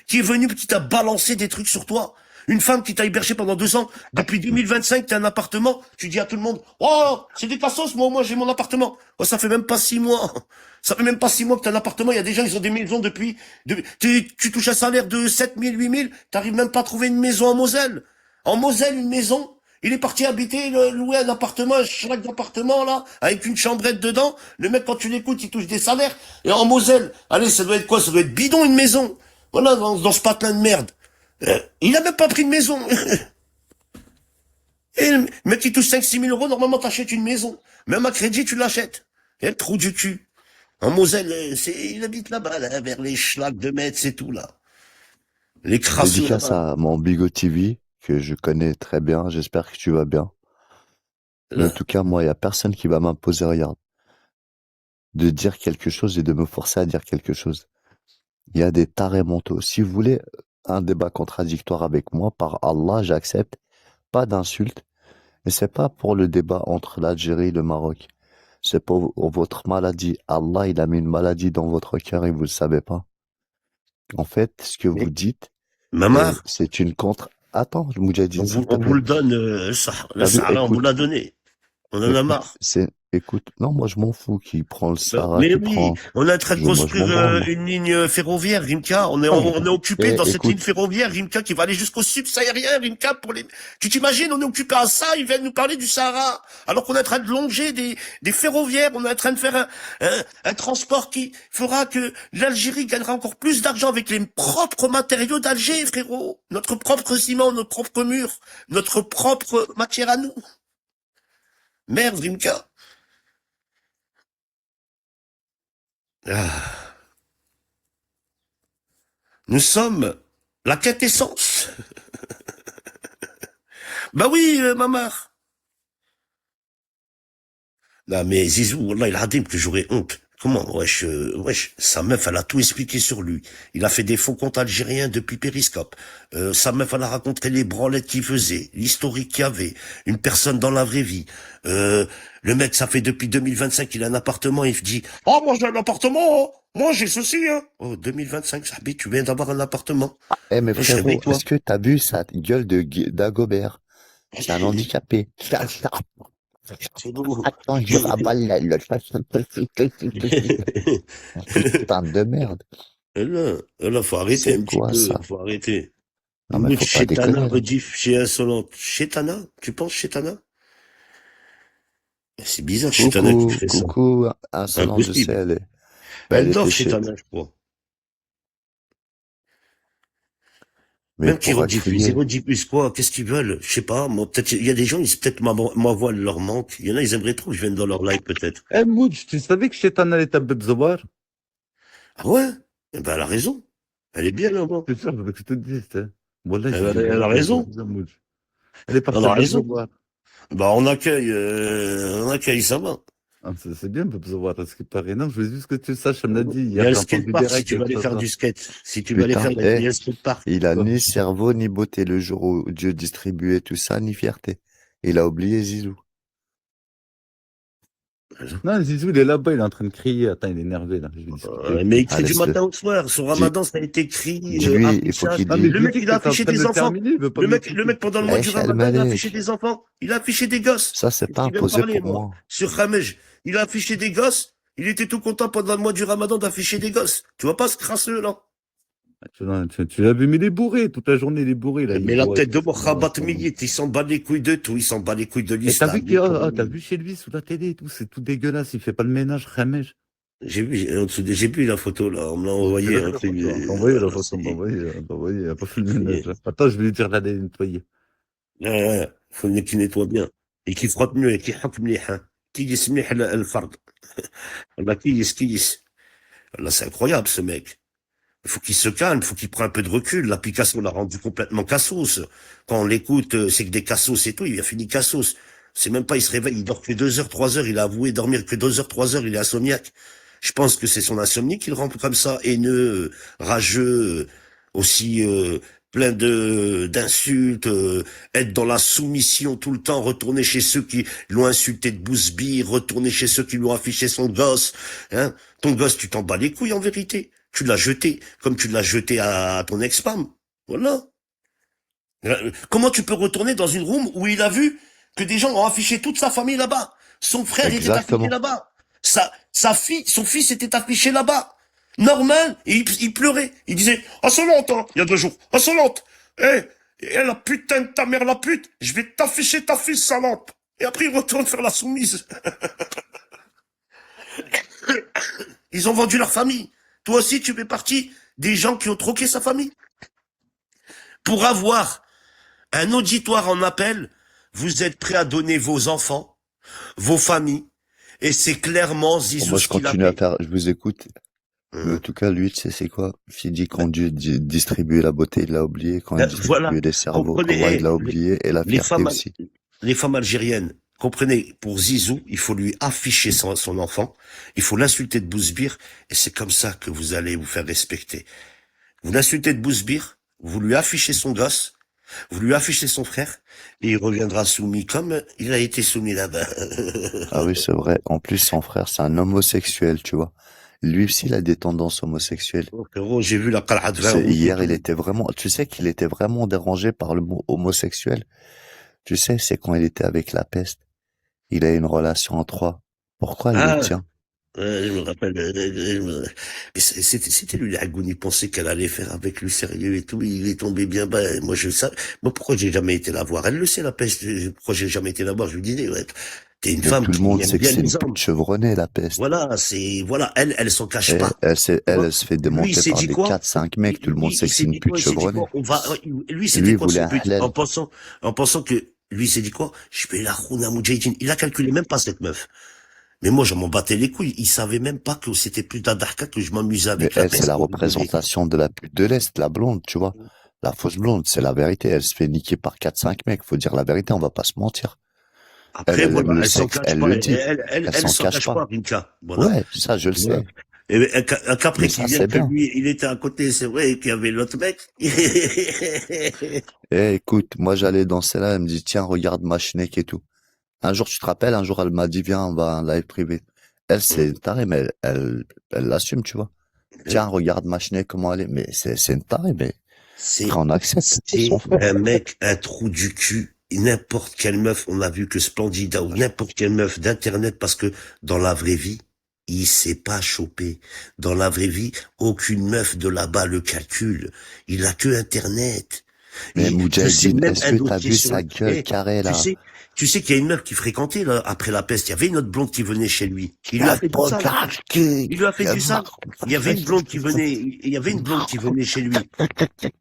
qui est venu, qui t'a balancé des trucs sur toi. Une femme qui t'a hébergé pendant 2 ans, depuis 2025, t'as un appartement, tu dis à tout le monde, oh, c'est des cassos, moi, j'ai mon appartement. Oh, ça fait même pas 6 mois. Ça fait même pas 6 mois que t'as un appartement, il y a des gens, ils ont des maisons tu touches un salaire de 7 000, 8 000, t'arrives même pas à trouver une maison en Moselle. En Moselle, une maison. Il est parti habiter, louer un appartement, un schlag d'appartement, là, avec une chambrette dedans. Le mec, quand tu l'écoutes, il touche des salaires. Et en Moselle, allez, ça doit être quoi? Ça doit être bidon, une maison. Voilà, dans ce patelin de merde. Il a même pas pris de maison. Et le mec qui touche 5-6 000 euros, normalement t'achètes une maison. Même à crédit, tu l'achètes. Et le trou du cul. En Moselle, il habite là-bas, là, vers les schlags de Metz et tout, là. Les crasseux Dédicace là-bas. à mon Bigot TV, que je connais très bien. J'espère que tu vas bien. Mais en Là. tout cas, moi, il y a personne qui va m'imposer, regarde, de dire quelque chose et de me forcer à dire quelque chose. Il y a des tarés mentaux. Si vous voulez un débat contradictoire avec moi, par Allah, j'accepte. Pas d'insultes. Et c'est pas pour le débat entre l'Algérie et le Maroc. C'est pour votre maladie. Allah, il a mis une maladie dans votre cœur et vous le savez pas. En fait, ce que vous dites, Mamar, c'est une contre... Attends, Moudjahidine, s'il te on vous plaît. le donne, le T'as vu, Sahara, on vous écoute, l'a donné. On en a marre. c'est écoute, non, moi je m'en fous qui prend le Sahara, Mais qui oui, prend, on est en train de moi je m'en construire branle, moi. une ligne ferroviaire, Rimka. On est occupé Et dans cette ligne écoute, ferroviaire, Rimka, qui va aller jusqu'au subsahérien, Rimka, pour les... Tu t'imagines, on est occupé à ça, ils viennent nous parler du Sahara, alors qu'on est en train de longer des ferroviaires, on est en train de faire un transport qui fera que l'Algérie gagnera encore plus d'argent avec les propres matériaux d'Alger, frérot. Notre propre ciment, notre propre mur, notre propre matière à nous. Merde, Rimka. Ah. Nous sommes la quintessence. Bah oui, Mamar. Non, mais Zizou, Wallah, il a dit que j'aurais honte. Comment, wesh, sa meuf, elle a tout expliqué sur lui. Il a fait des faux comptes algériens depuis Périscope. Sa meuf, elle a raconté les branlettes qu'il faisait, l'historique qu'il y avait, une personne dans la vraie vie. Le mec, ça fait depuis 2025 qu'il a un appartement, il dit, oh, moi j'ai un appartement, hein. Moi j'ai ceci, hein. Oh, 2025, Sabi, tu viens d'avoir un appartement. eh mais Wesh, frérot, réveille-toi. est-ce que t'as vu sa gueule de d'Agobert? C'est un handicapé. C'est beau. Attends, je rabale le putain de merde. Là, faut arrêter C'est un petit quoi peu, ça? faut arrêter. Non mais Mout faut pas Chétana, déconner là. rediff chez Insolente. Chétana? Tu penses Chétana? C'est bizarre, Chétana qui fait ça. Coucou, insolente, je sais, Impossible. elle Elle dort, était chez, Chétana, je crois. mais Même qu'ils pourra rediffusent. Ils crier. rediffusent quoi? Qu'est-ce qu'ils veulent? Je sais pas. Moi, peut-être, il y a des gens, ils, peut-être ma voix leur manque. Il y en a, ils aimeraient trop que je vienne dans leur live, peut-être. Eh, Mouj, tu savais que Chétana est à Bebzoar? Ah ouais? Eh ben, elle a raison. Elle est bien là-bas. C'est sûr, je veux que je te dise, hein. Voilà, j'ai Elle a raison. Mouj. Elle est Elle partie a à raison. Bebzoar. Bah, on accueille, ça va. Ah, c'est bien, Bebzoar, à ce qui paraît. Non, je veux juste que tu saches, elle me l'a dit. Il y a Hier, le j'ai entendu skatepark si direct tu veux quelque aller chose faire là. du skate. Si tu veux aller Putain, faire, il y a le skatepark. il a Quoi? ni cerveau, ni beauté le jour où Dieu distribuait tout ça, ni fierté. Il a oublié Zizou. Non, Zizou, il est là-bas, il est en train de crier. Attends, il est énervé, là. Je vais discuter avec Mais lui. il crie Ah, du laisse-le. matin au soir. Son ramadan, ça a été écrit, Dis-lui, il faut affichage. qu'il Ah, mais dise. Le je mec, lui dis il a que t'es en affiché train de des le enfants. terminer, il veut pas Le m'écouter. mec, pendant le mois du Wesh, El ramadan, il a affiché Malek. des enfants. Il a affiché des gosses. Ça, c'est pas Il vient me imposé parler, pour moi. moi. Sur Khamej. Il a affiché des gosses. Il était tout content pendant le mois du ramadan d'afficher des gosses. Tu vois pas ce crasseux, là? Tu l'as vu, mais il est bourré. Toute la journée, il est bourré, là. Mais Il la boit et tête de tout. Mohamed Miyit, il s'en bat les couilles de tout. Il s'en bat les couilles de Et t'as l'islam. vu t'as vu chez lui, sous la télé et tout, c'est tout dégueulasse. Il fait pas le ménage, Khamej. J'ai vu la photo, là. On me l'a envoyé. On t'a envoyé la photo, on t'a envoyé, il a pas fait le ménage. Attends, je vais lui dire d'aller nettoyer. Ouais, faut qu'il nettoie bien. Et qu'il frotte mieux, et qu'il حك مليح, hein. كيس مليح الفرد. والله كيس. Là, c'est incroyable, ce mec. Il faut qu'il se calme, il faut qu'il prenne un peu de recul. L'application l'a rendu complètement cassos. Quand on l'écoute, c'est que des cassos et tout, il a fini cassos. C'est même pas, il se réveille, il dort que 2 heures, 3 heures, il a avoué dormir que 2 heures, 3 heures, il est insomniaque. Je pense que c'est son insomnie qui le rend comme ça, haineux, rageux, aussi plein de d'insultes, être dans la soumission tout le temps, retourner chez ceux qui l'ont insulté de bousbille, retourner chez ceux qui lui ont affiché son gosse. Hein. Ton gosse, tu t'en bats les couilles en vérité. Tu l'as jeté, comme tu l'as jeté à ton ex-femme. Voilà. Comment tu peux retourner dans une room où il a vu que des gens ont affiché toute sa famille là-bas? Son frère était Exactement. affiché là-bas. Sa fille, son fils était affiché là-bas. Normal. Et il pleurait. Il disait, insolente, hein, il y a 2 jours. Insolente. La putain de ta mère, la pute. Je vais t'afficher ta fille, salante. Et après, il retourne faire la soumise. Ils ont vendu leur famille. Toi aussi, tu fais partie des gens qui ont troqué sa famille. Pour avoir un auditoire en appel, vous êtes prêt à donner vos enfants, vos familles, et c'est clairement Bon, Zizou moi, ce je qu'il a continue à fait. faire, je vous écoute. Mais en tout cas, lui, tu sais, c'est quoi? Il dit quand Dieu distribue la beauté, il l'a oublié. Quand il distribue Voilà. les cerveaux, Comprenez, comment il l'a oublié. Et la les fierté femmes, aussi. les femmes algériennes, comprenez, pour Zizou, il faut lui afficher son enfant, il faut l'insulter de bousbir, et c'est comme ça que vous allez vous faire respecter. Vous l'insultez de bousbir, vous lui affichez son gosse, vous lui affichez son frère, et il reviendra soumis comme il a été soumis là-bas. Ah oui, c'est vrai. En plus, son frère, c'est un homosexuel, tu vois. Lui aussi, il a des tendances homosexuelles. Oh, frérot, j'ai vu la qal'at Tu vin sais, rouge et hier, tout. tu sais qu'il était vraiment dérangé par le mot homosexuel. Tu sais, c'est quand il était avec la peste. Il a eu une relation en 3. Pourquoi elle le Ah, tient? je me rappelle. Mais c'était lui, Agoun, il pensait qu'elle allait faire avec lui sérieux et tout. Il est tombé bien bas. Et moi, je sais. Moi, pourquoi j'ai jamais été la voir? Elle le sait, la peste. Pourquoi j'ai jamais été la voir? Je lui disais, ouais, t'es une Mais femme tout le qui monde aime sait que bien c'est une les pute hommes. chevronnée, la peste. Voilà, voilà, elle s'en cache Et pas. Tu vois? elle se fait Lui, il démonter s'est par dit des quoi? 4, 5 mecs. Tout le monde sait Il que c'est s'est une dit pute quoi? Il s'est dit chevronnée. quoi? Lui, Lui, c'était il quoi voulait son un but? halal. En pensant que, lui, il s'est dit quoi? Je vais la khouna Moudjahidine. Il a calculé même pas cette meuf. Mais moi, je m'en battais les couilles. Il savait même pas que c'était plus d'Adarka que je m'amusais Mais avec la elle, c'est peste la pour rigoler. représentation de la pute de l'Est, la blonde, tu vois. La fausse blonde, c'est la vérité. Elle se fait niquer par 4, 5 mecs. Faut dire la vérité, on va pas se mentir. Après, Elle voilà, aime le elle s'en sexe, cache elle pas. le dit. Elle Elle s'en s'en cache cache pas. pas, Rinka. Voilà. Ouais, ça, je le Voilà. sais. Et un Mais Capri qui ça, vient c'est que bien. lui, il était à côté, c'est vrai qu'il y avait l'autre mec. Eh, écoute, moi, j'allais danser là, elle me dit, tiens, regarde ma schneck et tout. Un jour, tu te rappelles, un jour, elle m'a dit, viens, on va à un live privé. Elle, c'est une tarée, mais elle l'assume, tu vois. Tiens, regarde ma schneck, comment elle est. Mais c'est une tarée, mais C'est, après, on accepte. On s'en c'est fout. un mec, un trou du cul. N'importe quelle meuf, on a vu que Splendida ou n'importe quelle meuf d'internet, parce que dans la vraie vie, il s'est pas chopé. Dans la vraie vie, aucune meuf de là-bas le calcule. Il a que internet. Mais Je sais Moudjahidine, même est-ce un que t'as dossier vu sur sa le... gueule Eh, carrée, tu là? sais, tu sais qu'il y a une meuf qui fréquentait, là, après la peste. Il y avait une autre blonde qui venait chez lui. Il lui a fait du sale. Il lui a fait du sale. Il y avait une blonde qui venait, il y avait une blonde qui venait chez lui.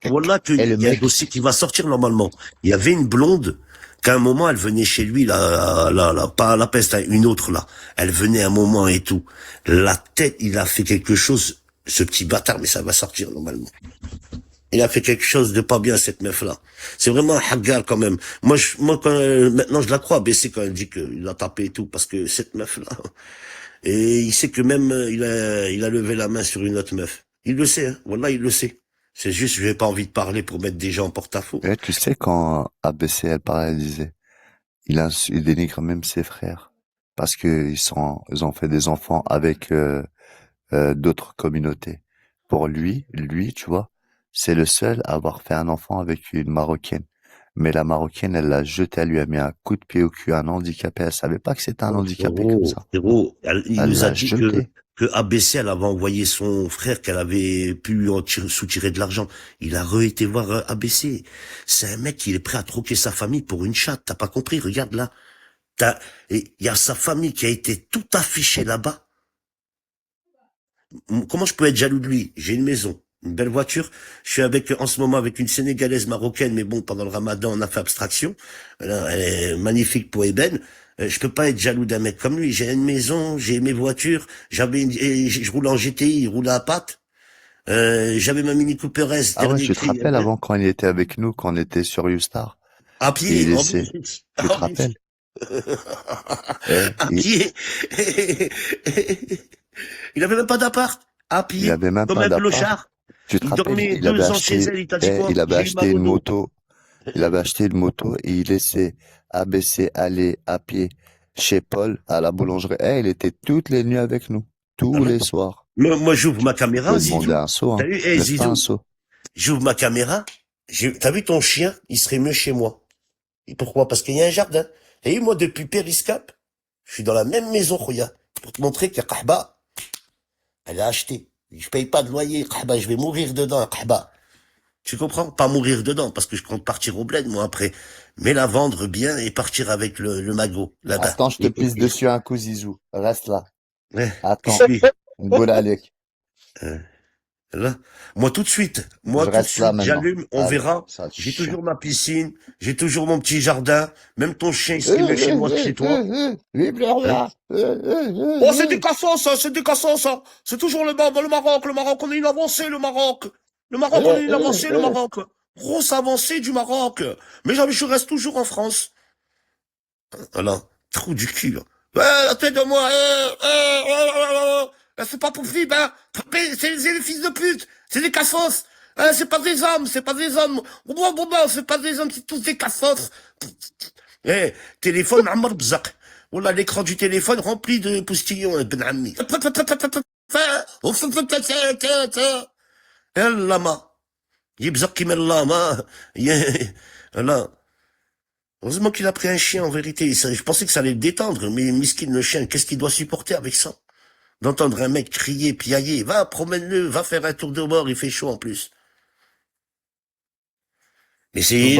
Voilà Et le qu'il y a un mec, dossier qui va sortir normalement. Il y avait une blonde qu'à un moment elle venait chez lui pas la peste, hein, une autre là. Elle venait un moment et tout. La tête, il a fait quelque chose, ce petit bâtard, mais ça va sortir normalement. Il a fait quelque chose de pas bien cette meuf là. C'est vraiment un hagar quand même. Moi quand maintenant je la crois baisser quand elle dit qu'il a tapé et tout parce que cette meuf là. Et il sait que même il a levé la main sur une autre meuf. Il le sait, hein. Wallah, il le sait. C'est juste, je n'ai pas envie de parler pour mettre des gens en porte-à-faux. tu sais, quand ABC, elle parlait, elle disait, il dénigre même ses frères. Parce que ils ont fait des enfants avec, d'autres communautés. Pour lui, tu vois, c'est le seul à avoir fait un enfant avec une Marocaine. Mais la Marocaine, elle l'a jeté, elle lui a mis un coup de pied au cul, un handicapé. Elle savait pas que c'était un Oh, handicapé comme ça. il Elle nous a l'a dit jeté. que ABC, elle avait envoyé son frère qu'elle avait pu lui soutirer de l'argent. Il a été voir ABC. C'est un mec qui est prêt à troquer sa famille pour une chatte. T'as pas compris? Regarde là. Il y a sa famille qui a été tout affichée là-bas. Comment je peux être jaloux de lui? J'ai une maison, une belle voiture. Je suis en ce moment avec une Sénégalaise marocaine, mais bon, pendant le Ramadan, on a fait abstraction. Elle est magnifique pour Eben. Je peux pas être jaloux d'un mec comme lui. J'ai une maison, j'ai mes voitures. Je roule en GTI, il roule à patte. J'avais ma Mini Cooper S, Ah ouais, dernier tu te cri, rappelles avant quand il était avec nous, quand on était sur Youstar, à et il pied, en laissait, plus. tu te En plus. rappelles? Eh, À pied. Il avait même pas d'appart. À il pied, avait même comme pas un d'appart. clochard. Tu te Il rappelles, dormait 2 ans chez elle, il t'a dit quoi? il avait J'ai eu ma acheté une moto. moto. Il avait acheté une moto et il laissait ABC aller à pied chez Paul à la boulangerie. Il était toutes les nuits avec nous. Tous Voilà. les soirs. Moi, j'ouvre ma Tu caméra, peux demander Zizou. un seau, T'as hein. vu, Laisse pas un Zizou, seau. j'ouvre ma caméra. T'as vu ton chien? Il serait mieux chez moi. Et pourquoi? Parce qu'il y a un jardin. Et moi, depuis Périscope, je suis dans la même maison, regarde. Pour te montrer que Kahba, elle a acheté. Je paye pas de loyer, Kahba, je vais mourir dedans, Kahba. Tu comprends? Pas mourir dedans, parce que je compte partir au bled, moi, après. Mais la vendre bien et partir avec le magot, là-bas. Attends, je te pisse dessus un coup, Zizou. Reste là. Ouais. Attends. Suis. Boule Alek. Là. Moi, tout de suite. Moi, Je tout de reste là suite, maintenant. j'allume, on Allez, verra. ça te J'ai chien. toujours ma piscine, j'ai toujours mon petit jardin. Même ton chien, il serait mieux chez moi que chez toi. Lui pleure Hein? là. Oh, c'est des cassos, ça, c'est des cassos, ça. C'est toujours le Maroc, le Maroc, on est une avancée, le Maroc. Le Maroc, on est une avancée, le Maroc. Grosse avancée du Maroc. Mais je reste toujours en France. Voilà. Trou du cul, là. La tête de moi, c'est pas possible, hein. C'est des fils de pute. C'est des cassos. Hein, c'est pas des hommes, c'est pas des hommes. C'est pas des hommes, c'est tous des cassos. Téléphone, Ammar Bzak. Voilà, l'écran du téléphone rempli de postillons, Ben Ammi. Yallah ma. Yibzak kim Allah ma. Voilà. Heureusement qu'il a pris un chien, en vérité. Je pensais que ça allait le détendre, mais miskin, le chien, qu'est-ce qu'il doit supporter avec ça? D'entendre un mec crier, piailler, va, promène-le, va faire un tour de bord, il fait chaud en plus. Mais c'est,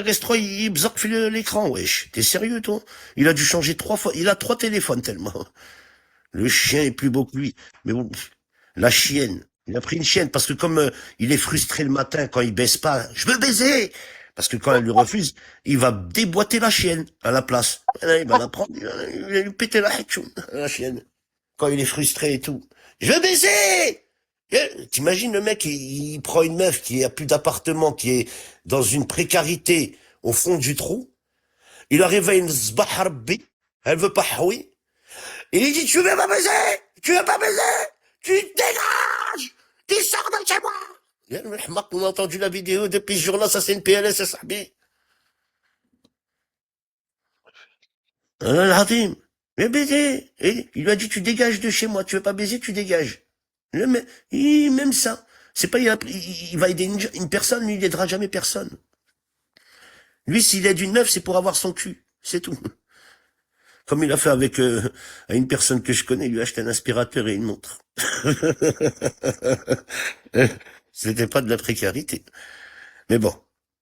reste il bzarque l'écran, wesh. T'es sérieux, toi? Il a dû changer 3 fois, il a 3 téléphones tellement. Le chien est plus beau que lui. Mais bon, la chienne. Il a pris une chienne parce que comme il est frustré le matin quand il baisse pas, je veux baiser! Parce que quand elle lui refuse, il va déboîter la chienne à la place. Et là, il va la prendre, il va lui péter la hatchoum, la chienne. Quand il est frustré et tout. Je veux baiser! T'imagines le mec, il prend une meuf qui a plus d'appartement, qui est dans une précarité au fond du trou. Il la réveille une zbaharbi. Elle veut pas haoui. Et il dit, tu veux pas baiser? Tu veux pas baiser? Tu dégages! Tu sors de chez moi! On a entendu la vidéo depuis ce jour-là, ça c'est une PLS, ça s'habille. Hadim, mais baiser. Et il lui a dit, tu dégages de chez moi, tu veux pas baiser, tu dégages. Même ça. C'est pas, il va aider une personne, lui, il aidera jamais personne. Lui, s'il aide une meuf, c'est pour avoir son cul. C'est tout. Comme il a fait avec une personne que je connais, il lui a acheté un aspirateur et une montre. C'était pas de la précarité. Mais bon,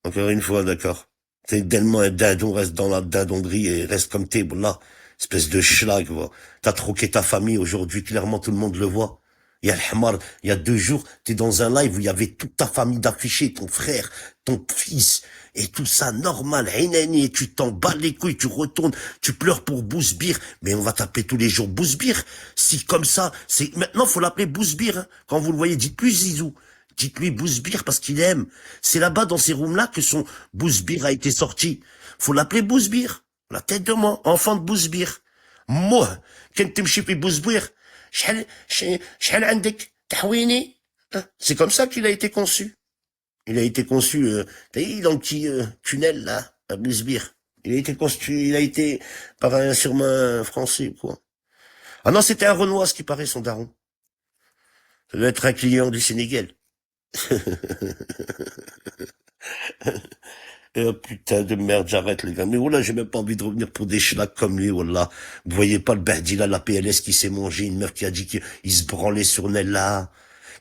encore une fois, d'accord. T'es tellement un dindon, reste dans la dindonnerie et reste comme t'es, là. Espèce de schlag, voilà. T'as troqué ta famille aujourd'hui, clairement tout le monde le voit. Il y a le hamar, il y a 2 jours, t'es dans un live où il y avait toute ta famille d'affichés, ton frère, ton fils, et tout ça, normal, et tu t'en bats les couilles, tu retournes, tu pleures pour Bouzbir, mais on va t'appeler tous les jours Bouzbir. Si comme ça, maintenant faut l'appeler Bouzbir, hein. Quand vous le voyez, dites-lui Zizou. Dites-lui Bouzbir parce qu'il aime. C'est là-bas dans ces rooms-là que son Bouzbir a été sorti. Faut l'appeler Bouzbir. La tête de moi, enfant de Bouzbir. Moi, quand تمشي في Bouzbir, شحال عندك تحويني. C'est comme ça qu'il a été conçu. Il a été conçu, t'as vu, dans le petit tunnel là, à Bouzbir. Il a été conçu, il a été par un sûrement un français, quoi. Ah non, c'était un Renoir, ce qui paraît, son daron. Ça doit être un client du Sénégal. Putain de merde, j'arrête les gars. Mais voilà, j'ai même pas envie de revenir pour des schlags comme lui, voilà. Vous voyez pas le Bahdila, la PLS qui s'est mangé, une meuf qui a dit qu'il se branlait sur Nella,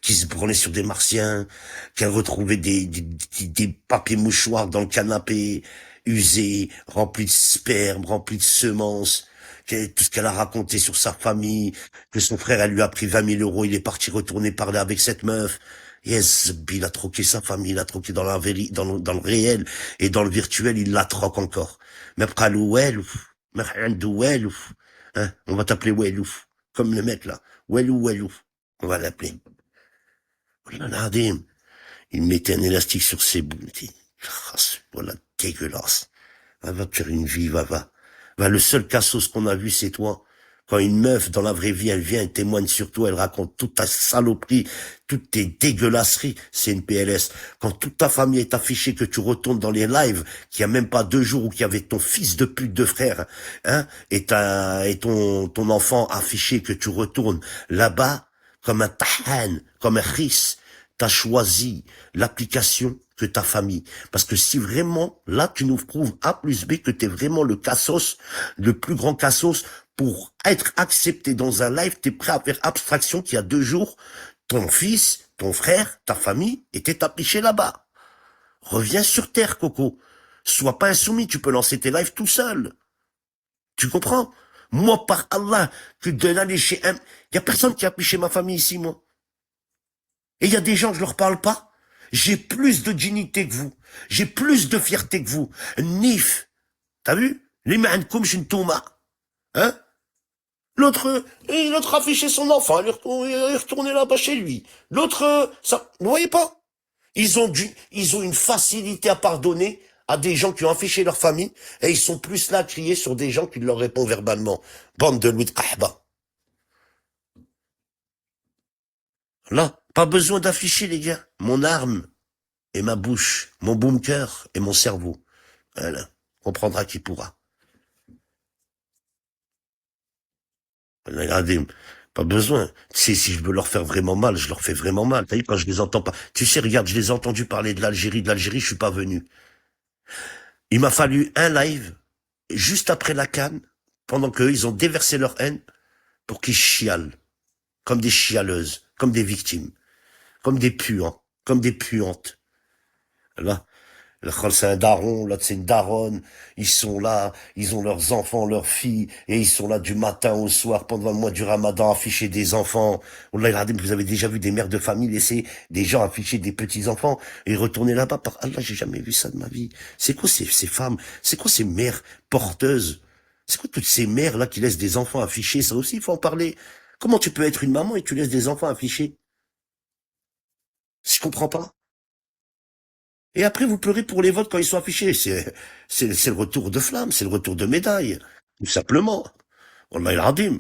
qui se branlait sur des martiens, qui a retrouvé des papiers mouchoirs dans le canapé, usés, remplis de sperme, remplis de semences, tout ce qu'elle a raconté sur sa famille, que son frère, elle lui a pris 20 000 euros, il est parti retourner parler avec cette meuf. Yes, il a troqué sa famille, il a troqué dans dans le réel, et dans le virtuel, il la troque encore. Mais après, hein, on va t'appeler Welouf, comme le mec là. Welouf, on va l'appeler. Il mettait un élastique sur ses boules. Voilà, dégueulasse. Va te faire une vie, va. Le seul cassos qu'on a vu, c'est toi. Quand une meuf, dans la vraie vie, elle vient, elle témoigne sur toi, elle raconte toute ta saloperie, toutes tes dégueulasseries, c'est une PLS. Quand toute ta famille est affichée, que tu retournes dans les lives, qu'il y a même pas 2 jours où qu'il y avait ton fils de pute de frère, hein, et ton enfant affiché, que tu retournes là-bas, comme un tahan, comme un khis, t'as choisi l'application que ta famille. Parce que si vraiment, là, tu nous prouves A plus B que t'es vraiment le cassos, le plus grand cassos, pour être accepté dans un live, t'es prêt à faire abstraction qu'il y a 2 jours, ton fils, ton frère, ta famille étaient affichés là-bas. Reviens sur terre, Coco. Sois pas insoumis, tu peux lancer tes lives tout seul. Tu comprends? Moi, par Allah, que de l'aller chez un... Il y a personne qui a affiché ma famille ici, moi. Et il y a des gens, je leur parle pas. J'ai plus de dignité que vous. J'ai plus de fierté que vous. Nif. T'as vu? Les ma'ankoum shintouma. Hein? L'autre affichait son enfant, il est retourné là-bas chez lui. L'autre, ça, vous voyez pas? Ils ont une facilité à pardonner à des gens qui ont affiché leur famille, et ils sont plus là à crier sur des gens qui leur répondent verbalement. Bande de Louis de Kahba. Là, pas besoin d'afficher, les gars. Mon arme et ma bouche, mon bunker et mon cerveau. Voilà. Comprendra qui pourra. Regardez, pas besoin. Tu sais, si je veux leur faire vraiment mal, je leur fais vraiment mal. T'as vu, quand je les entends pas. Tu sais, regarde, je les ai entendus parler de l'Algérie, je suis pas venu. Il m'a fallu un live, juste après la CAN, pendant qu'eux, ils ont déversé leur haine, pour qu'ils chialent, comme des chialeuses, comme des victimes, comme des puants, comme des puantes. Là, c'est un daron, là c'est une daronne, ils sont là, ils ont leurs enfants, leurs filles, et ils sont là du matin au soir pendant le mois du Ramadan afficher des enfants. Wallah, regardez, vous avez déjà vu des mères de famille laisser des gens afficher des petits-enfants et retourner là-bas. Par Allah, j'ai jamais vu ça de ma vie. C'est quoi ces femmes? C'est quoi ces mères porteuses? C'est quoi toutes ces mères là qui laissent des enfants afficher? Ça aussi, il faut en parler. Comment tu peux être une maman et tu laisses des enfants afficher? Je comprends pas. Et après, vous pleurez pour les votes quand ils sont affichés. C'est le retour de flamme, c'est le retour de médaille. Tout simplement. Wallah el Hadim.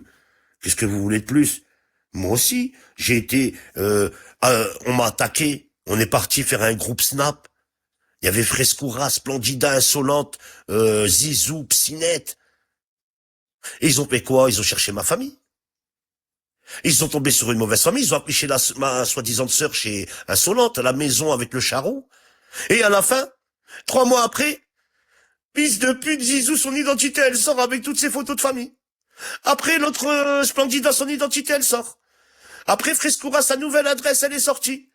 Qu'est-ce que vous voulez de plus? Moi aussi, j'ai été, on m'a attaqué. On est parti faire un groupe Snap. Il y avait Frescura, Splendida, Insolente, Zizou, Psinette. Et ils ont fait quoi? Ils ont cherché ma famille. Ils sont tombés sur une mauvaise famille. Ils ont affiché ma soi-disant sœur chez Insolente, à la maison avec le charron. Et à la fin, 3 mois après, fils de pute, Zizou, son identité, elle sort avec toutes ses photos de famille. Après, l'autre Splendida, son identité, elle sort. Après, Frescura, sa nouvelle adresse, elle est sortie.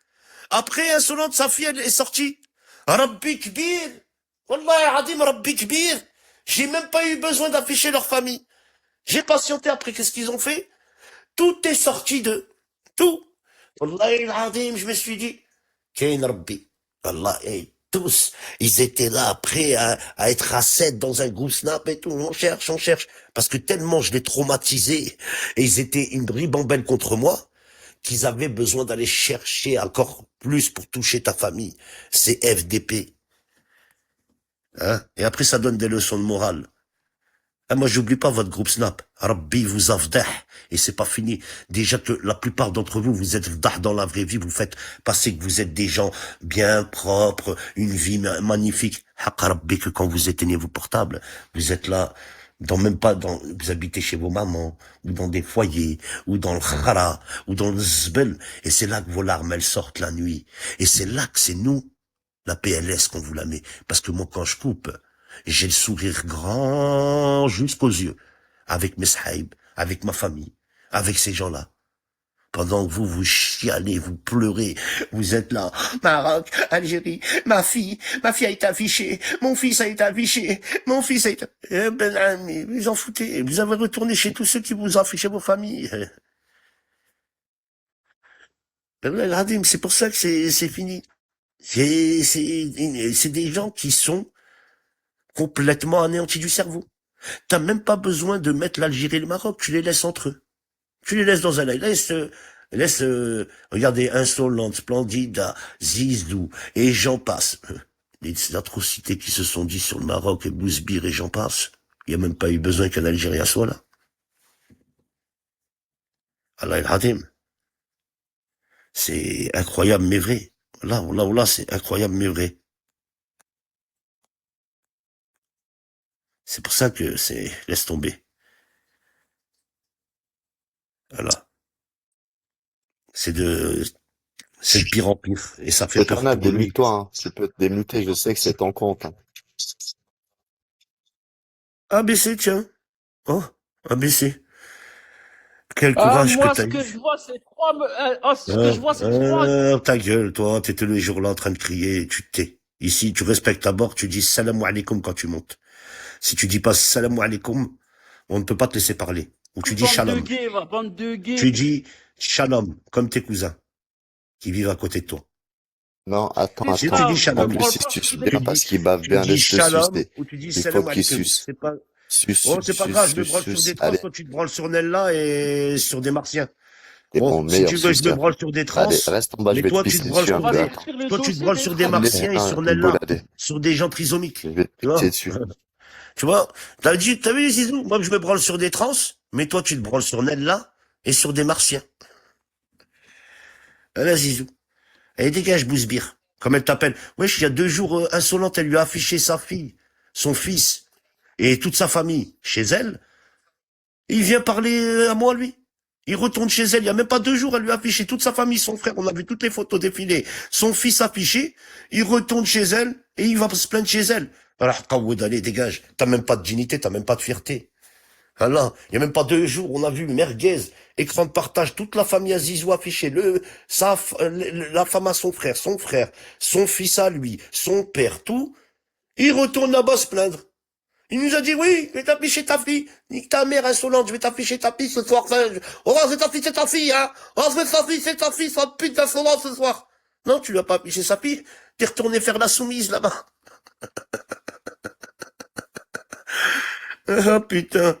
Après, Insolente, sa fille, elle est sortie. Rabbi Kbir. Wallah, Adim, Rabbi Kbir. J'ai même pas eu besoin d'afficher leur famille. J'ai patienté après, qu'est-ce qu'ils ont fait? Tout est sorti d'eux. Tout. Wallah, Adim, je me suis dit, Kain Rabbi. Allah, et tous, ils étaient là, prêts à être à 7 dans un groupe Snap et tout. On cherche. Parce que tellement je les traumatisais, et ils étaient une ribambelle contre moi, qu'ils avaient besoin d'aller chercher encore plus pour toucher ta famille. C'est FDP. Hein? Et après, ça donne des leçons de morale. Ah, moi, j'oublie pas votre groupe Snap. Rabbi vous afdah. Et c'est pas fini. Déjà que la plupart d'entre vous, vous êtes vdah dans la vraie vie. Vous faites passer que vous êtes des gens bien propres, une vie magnifique. Haq Rabbi que quand vous éteignez vos portables, vous êtes là, vous habitez chez vos mamans, ou dans des foyers, ou dans le khara, ou dans le zbel. Et c'est là que vos larmes, elles sortent la nuit. Et c'est là que c'est nous, la PLS, qu'on vous la met. Parce que moi, quand je coupe, j'ai le sourire grand jusqu'aux yeux, avec mes sahibs, avec ma famille, avec ces gens-là. Pendant que vous chialez, vous pleurez, vous êtes là, Maroc, Algérie, ma fille a été affichée, mon fils a été affiché, mon fils a été... Eh ben, ami, vous en foutez, vous avez retourné chez tous ceux qui vous ont affiché vos familles. C'est pour ça que c'est fini. C'est des gens qui sont complètement anéantis du cerveau. T'as même pas besoin de mettre l'Algérie et le Maroc, tu les laisses entre eux. Tu les laisses dans un laisse, regardez, Insolente, Splendida, Zizou, et j'en passe. Les atrocités qui se sont dites sur le Maroc et Bouzbir et j'en passe. Il n'y a même pas eu besoin qu'un Algérien soit là. Allah el Hadim. C'est incroyable mais vrai. Là, c'est incroyable mais vrai. C'est pour ça que laisse tomber. Voilà. C'est le pire en pire. Et ça fait peur Eternal, pour lui. démute-toi, hein. Tu peux te démuter, je sais que c'est ton compte, hein. ABC, tiens. Oh, ABC. Quel Ah, courage que moi, t'as ce que eu. je vois, c'est ce que je vois, c'est trois. Ta gueule, toi, t'es tous les jours là en train de crier et tu te tais. Ici, tu respectes ta bord, tu dis salam alaikum quand tu montes. Si tu dis pas salam alaikum, on ne peut pas te laisser parler. Ou tu dis Bande de shalom. gays, va, bande de gays. Tu dis shalom, comme tes cousins qui vivent à côté de toi. Non, attends, Si Ah, tu dis En shalom, plus, parle il pas suce français. bien parce qu'il bave tu bien, dis laisse-le shalom sucer. ou tu dis Il salam faut qu'il alaikum. suce. C'est pas, Suce, oh, c'est pas grave, je me branle sur des trans, Allez, toi tu te branles sur Nella et sur des martiens. t'es Bon, mon si meilleur tu veux, je me suceur. branle sur des trans, Allez, reste en bas, je mais vais te toi, tu te pisser branles dessus un sur Va peu, des, attends. détruire le toi, tu te dossier branles des sur des trans. martiens et sur Une Nella, bouladée. sur des gens trisomiques. Je vais te Tu vois? pisser dessus. Tu vois? T'as vu, Zizou? Moi, je me branle sur des trans, mais toi, tu te branles sur Nella et sur des martiens. Voilà, Zizou. Allez, dégage, Bouzbir. Comme elle t'appelle. Wesh, il y a 2 jours, Insolente, elle lui a affiché sa fille, son fils, et toute sa famille chez elle. Et il vient parler à moi, lui. Il retourne chez elle. Il y a même pas 2 jours, elle lui a affiché toute sa famille, son frère. On a vu toutes les photos défiler. Son fils affiché. Il retourne chez elle et il va se plaindre chez elle. Alors, Kawoud, allez, dégage. T'as même pas de dignité, t'as même pas de fierté. Allah, il y a même pas 2 jours, on a vu merguez, écran de partage, toute la famille à Zizou affichée, la femme à son frère, son fils à lui, son père, tout. Il retourne là-bas se plaindre. Il nous a dit, oui, je vais t'afficher ta fille. Nique ta mère insolente, je vais t'afficher ta fille ce soir. Oh, je vais t'afficher ta fille, hein. Oh, je vais t'afficher ta fille, sale pute insolente ce soir. Non, tu lui as pas affiché sa fille. T'es retourné faire la soumise là-bas. Ah, putain.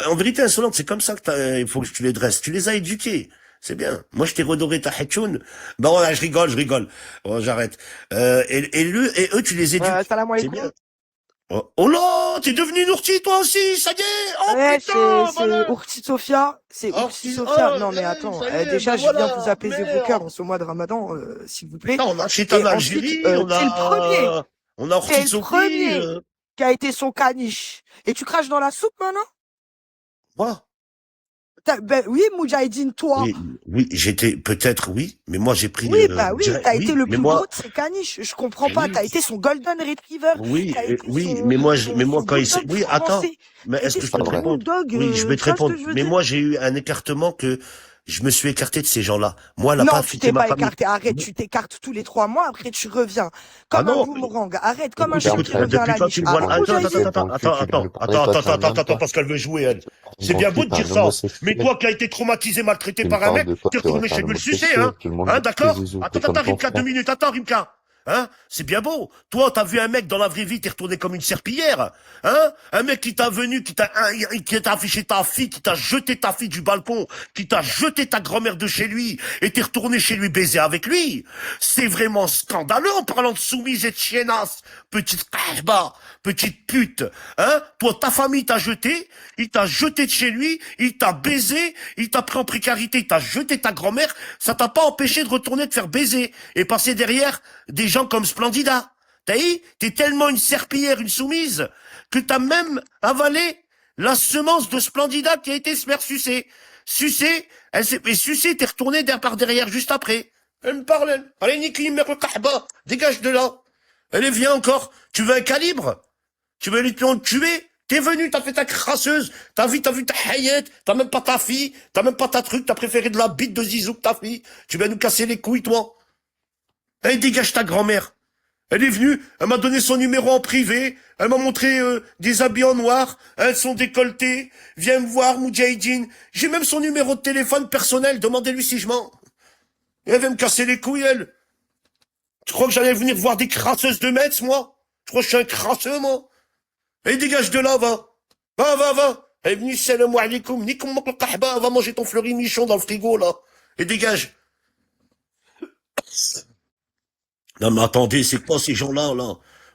En vérité, insolente, c'est comme ça que il faut que tu les dresses. Tu les as éduqués. C'est bien. Moi, je t'ai redoré ta hatchoun. Bon, voilà, je rigole. Bon, j'arrête. Et eux, tu les éduques. Salam C'est alaikum. bien. Oh là, t'es devenu Nourti, toi aussi, ça y est. Oh Ouais, putain, c'est voilà. Ourti Sofia. C'est Oh, Ourti Sofia. Non, mais ouais, attends. ça y est, Déjà, ben je viens voilà, vous apaiser vos cœurs merde. en ce mois de Ramadan, s'il vous plaît. Putain, on a chez Et en ensuite, Algérie, t'es le on a Orti t'es le Sofi, premier qui a été son caniche. Et tu craches dans la soupe maintenant? moi. Ben oui, Moudjahidine, toi. Oui, peut-être, oui, mais moi, j'ai pris, Oui, bah oui, t'as été le mais plus moi, gros de ses caniches. Je comprends mais pas. oui. T'as été son Golden Retriever. Oui, T'as été oui, son, mais moi, son, mais moi, son quand bulldog oui, attends, français. mais T'as est-ce été que je peux son te répondre? bulldog. Oui, je vais te Tu vois ce que répondre. je veux Mais dire? moi, j'ai eu un écartement que je me suis écarté de ces gens-là. Moi, elle n'a pas Non, tu affecté t'es ma pas famille. écarté. Arrête, tu t'écartes tous les 3 mois. Après, tu reviens Ah comme un non, boomerang. Arrête, comme un écoute, chien Ferme écoute, qui ta revient à depuis la quand tu niche. me vois là? Arrête, prends ton pied Moudjahidine. dans le cul, tu viens de parler, toi, tu viens même pas. Parce qu'elle veut jouer, elle. Prends C'est ton bien cul, beau de t'es dire un ça. Mais homosexuel. toi qui as été traumatisé, maltraité Tu me par un parles mec, de quoi? t'es Tu retourné es chez un lui le sucer, hein? homosexuel. Tout le monde Hein, veut te tuer, d'accord? Zizou. T'es Attends, comme ton Rimka, frère. 2 minutes. Attends, Rimka. Hein? C'est bien beau. Toi, t'as vu un mec dans la vraie vie, t'es retourné comme une serpillière. Hein? Un mec qui t'a venu, qui t'a affiché ta fille, qui t'a jeté ta fille du balcon, qui t'a jeté ta grand-mère de chez lui, et t'es retourné chez lui baiser avec lui. C'est vraiment scandaleux en parlant de soumise et de chiennasse. Petite kahba, petite pute. Hein? Toi, ta famille t'a jeté, il t'a jeté de chez lui, il t'a baisé, il t'a pris en précarité, il t'a jeté ta grand-mère, ça t'a pas empêché de retourner te faire baiser et passer derrière des gens comme Splendida. T'as dit? T'es tellement une serpillière, une soumise, que t'as même avalé la semence de Splendida qui a été se faire sucer. Sucer, elle s'est fait sucer, t'es retourné par derrière juste après. Elle me parle, elle. Allez, Niki, kahba, dégage de là. Allez, viens encore. Tu veux un calibre? Tu veux les tuer? T'es venu, t'as fait ta crasseuse, t'as vu ta hayette, t'as même pas ta fille, t'as même pas ta truc, t'as préféré de la bite de Zizou que ta fille. Tu vas nous casser les couilles, toi. Allez, dégage ta grand-mère. Elle est venue, elle m'a donné son numéro en privé, elle m'a montré des habits en noir, elles sont décolletées, viens me voir, Moudjahidine. J'ai même son numéro de téléphone personnel, demandez-lui si je mens. Et elle va me casser les couilles, elle. Tu crois que j'allais venir voir des crasseuses de Metz, moi? Tu crois que je suis un crasseux, moi? Allez, dégage de là, va. Va. Elle est venue, salam alaikum, nikum kahba, va manger ton fleuri michon dans le frigo, là. Et dégage. Non, mais attendez, c'est quoi ces gens-là, là?